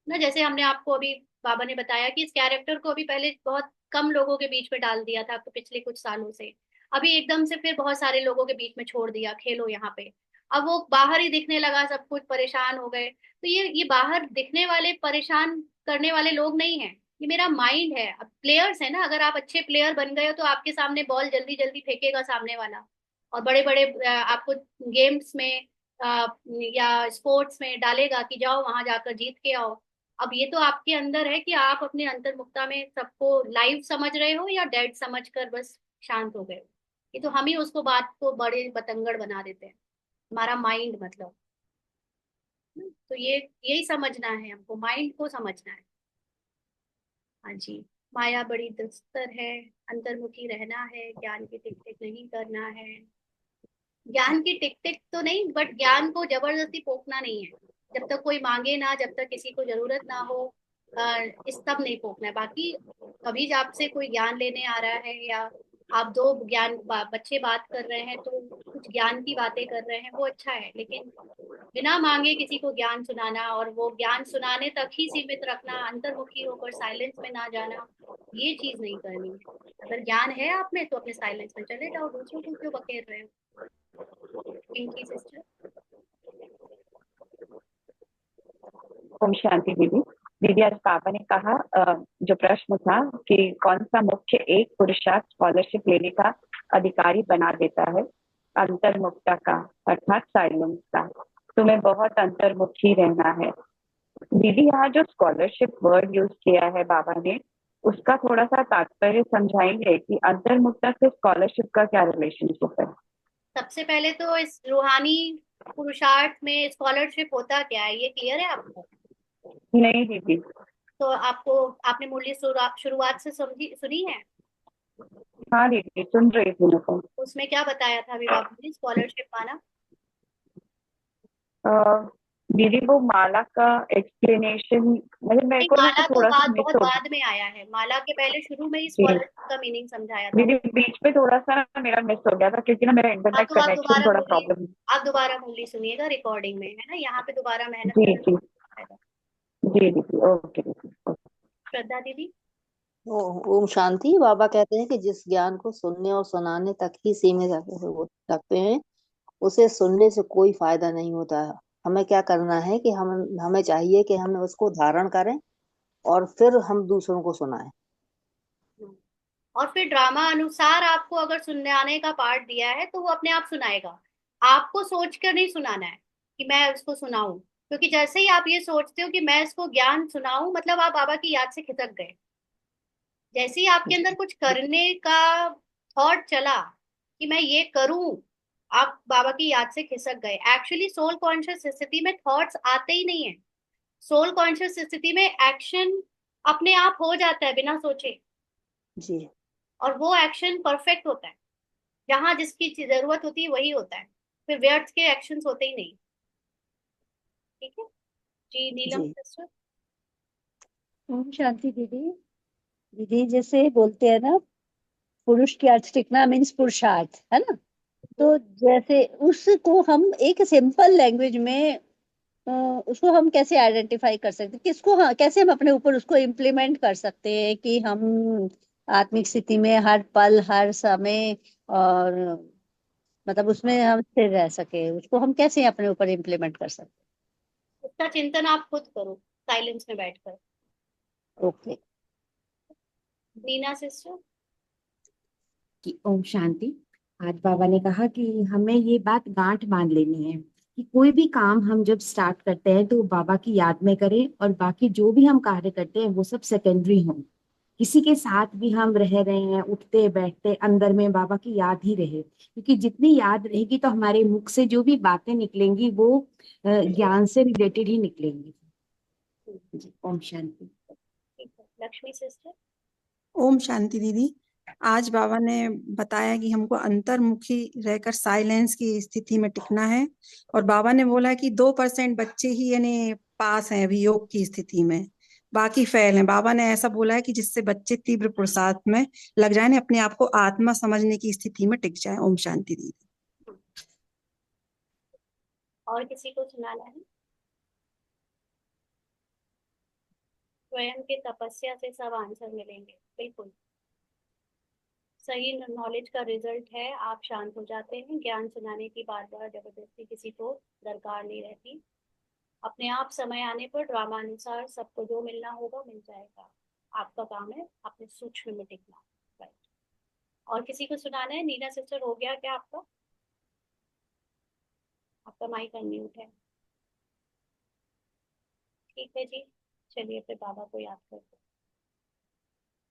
ना। जैसे हमने आपको अभी, बाबा ने बताया कि इस कैरेक्टर को अभी पहले बहुत कम लोगों के बीच में डाल दिया था, तो पिछले कुछ सालों से अभी एकदम से फिर बहुत सारे लोगों के बीच में छोड़ दिया, खेलो यहाँ पे। अब वो बाहर ही दिखने लगा, सब कुछ परेशान हो गए। तो ये बाहर दिखने वाले परेशान करने वाले लोग नहीं है, ये मेरा माइंड है। अब प्लेयर्स है ना, अगर आप अच्छे प्लेयर बन गए हो तो आपके सामने बॉल जल्दी जल्दी फेंकेगा सामने वाला, और बड़े बड़े आपको गेम्स में या स्पोर्ट्स में डालेगा कि जाओ वहां जाकर जीत के आओ। अब ये तो आपके अंदर है कि आप अपने अंतर्मुखता में सबको लाइव समझ रहे हो या डेड समझ कर बस शांत हो गए हो। ये तो हम ही उसको बात को बड़े बतंगड़ बना देते हैं, हमारा माइंड मतलब। तो ये यही समझना है हमको, माइंड को समझना है। हाँ जी। माया बड़ी दुस्तर है, अंतर्मुखी रहना है, ज्ञान की टिक टिक नहीं करना है। ज्ञान की टिक टिक तो नहीं, बट ज्ञान को जबरदस्ती पोकना नहीं है। जब तक कोई मांगे ना, जब तक किसी को जरूरत ना हो, इस तब नहीं पोकना है। बाकी कभी जब आपसे कोई ज्ञान लेने आ रहा है, या आप दो बच्चे बात कर रहे हैं तो कुछ ज्ञान की बातें कर रहे हैं, वो अच्छा है। लेकिन बिना मांगे किसी को ज्ञान सुनाना, और वो ज्ञान सुनाने तक ही सीमित रखना, अंतर्मुखी होकर साइलेंस में ना जाना, ये चीज नहीं करनी है। अगर ज्ञान है आप में तो अपने साइलेंस में चले जाओ, दूसरों को क्यों बकेर रहे हो। पिंकी सिस्टर।
ओम शांति दीदी। दीदी, आज पापा ने कहा जो प्रश्न था कि कौन सा मुख्य एक पुरुषार्थ स्कॉलरशिप लेने का अधिकारी बना देता है, अंतर्मुखता का अर्थात साइलेंस का। तुम्हें बहुत अंतर्मुखी रहना है। दीदी, यहाँ जो स्कॉलरशिप वर्ड यूज किया है बाबा ने, उसका थोड़ा सा तात्पर्य समझाएंगे कि अंतर्मुखता से स्कॉलरशिप का क्या रिलेशनशिप है।
सबसे पहले तो इस रूहानी पुरुषार्थ में स्कॉलरशिप होता क्या है, ये क्लियर है आपको?
नहीं दीदी।
तो आपको, आपने मुरली शुरुआत से समझी सुनी है?
हाँ दीदी, सुन रही थी मैं तो।
उसमें क्या बताया था अभी बाबू ने स्कॉलरशिप माना?
अ, दीदी, वो माला का एक्सप्लेनेशन मतलब मेरे
नहीं,
को ना
माला तो
थोड़ा सा
बाद,
मिस
बहुत
हो
बाद में आया है। माला के पहले शुरू में ही
गया।
स्कॉलरशिप का मीनिंग समझाया था।
दीदी, बीच में थोड़ा सा ना मेरा मिस हो गया था क्योंकि ना मेरा
हाँ,
इंटरनेट
तो
कनेक्शन थोड़ा प्रॉब्लम।
आप दोबारा मुरली सुनिएगा, रिकॉर्डिंग में है ना, यहाँ पे दोबारा मेहनत
जी जी।
करना।
जी दीदी, ओके दीदी, ओके।
श्रद्धा दीदी।
ओम शांति। बाबा कहते हैं कि जिस ज्ञान को सुनने और सुनाने तक ही सीमित रखते हैं, उसे सुनने से कोई फायदा नहीं होता है। हमें क्या करना है कि हमें चाहिए कि हम उसको धारण करें और फिर हम दूसरों को सुनाएं।
और फिर ड्रामा अनुसार आपको अगर सुनाने का पार्ट दिया है तो वो अपने आप सुनाएगा। आपको सोच कर नहीं सुनाना है कि मैं उसको सुनाऊं, क्योंकि जैसे ही आप ये सोचते हो कि मैं इसको ज्ञान सुनाऊं, मतलब आप बाबा की याद से खिसक गए। जैसे ही आपके अंदर कुछ करने का थॉट चला कि मैं ये करूं, आप बाबा की याद से खिसक गए। एक्चुअली सोल कॉन्शियस स्थिति में थॉट्स आते ही नहीं है। सोल कॉन्शियस स्थिति में एक्शन अपने आप हो जाता है बिना सोचे,
जी
और वो एक्शन परफेक्ट होता है। जहां जिसकी जरूरत होती है वही होता है, फिर व्यर्थ के एक्शंस होते ही नहीं। ठीक है जी। नीलम
जी
सिस्टर।
ओम शांति दीदी। दीदी जैसे बोलते हैं ना, पुरुष की अर्थ टिकना मीन्स पुरुषार्थ, है ना। तो जैसे उसको हम एक सिंपल लैंग्वेज में उसको हम कैसे आइडेंटिफाई कर सकते हैं, किसको, हाँ, कैसे हम अपने ऊपर उसको इम्प्लीमेंट कर सकते हैं कि हम आत्मिक स्थिति में हर पल हर समय और मतलब उसमें हम स्थिर रह सके, उसको हम कैसे अपने ऊपर इम्प्लीमेंट कर सकते
उसका चिंतन आप खुद करो साइलेंस में बैठकर।
हैं। ओके।
नीना सिस्टर।
कि ओम शांति। आज बाबा ने कहा कि हमें ये बात गांठ बांध लेनी है कि कोई भी काम हम जब स्टार्ट करते हैं तो बाबा की याद में करें, और बाकी जो भी हम कार्य करते हैं वो सब सेकेंडरी हो। किसी के साथ भी हम रह रहे हैं, उठते बैठते, अंदर में बाबा की याद ही रहे, क्योंकि जितनी याद रहेगी तो हमारे मुख से जो भी बातें निकलेंगी वो ज्ञान से रिलेटेड ही निकलेंगी। जी, ओम शांति।
ठीक है, लक्ष्मी सिस्टर।
ओम शांति दीदी। आज बाबा ने बताया कि हमको अंतर्मुखी रहकर साइलेंस की स्थिति में टिकना है, और बाबा ने बोला कि 2% बच्चे ही यानी पास हैं अभी योग की स्थिति में। बाकी फेल हैं। बाबा ने ऐसा बोला है कि जिससे बच्चे तीव्र पुरुषार्थ में लग जाए, अपने आप को आत्मा समझने की स्थिति में टिक जाए। ओम शांति दीदी।
और किसी को सुनाना है? स्वयं की तपस्या से सब आंसर मिलेंगे, बिल्कुल सही नॉलेज का रिजल्ट है। आप शांत हो जाते हैं। ज्ञान सुनाने की बार बार जबरदस्ती किसी को दरकार नहीं रहती। अपने आप समय आने पर ड्रामानुसार सबको जो मिलना होगा मिल जाएगा। आपका काम है अपने सूक्ष्म में टिकना। राइट। और किसी को सुनाना है? नीना सिस्टर, हो गया क्या आपका? आपका माइक अनम्यूट है। ठीक है जी, चलिए फिर बाबा को याद करते हैं।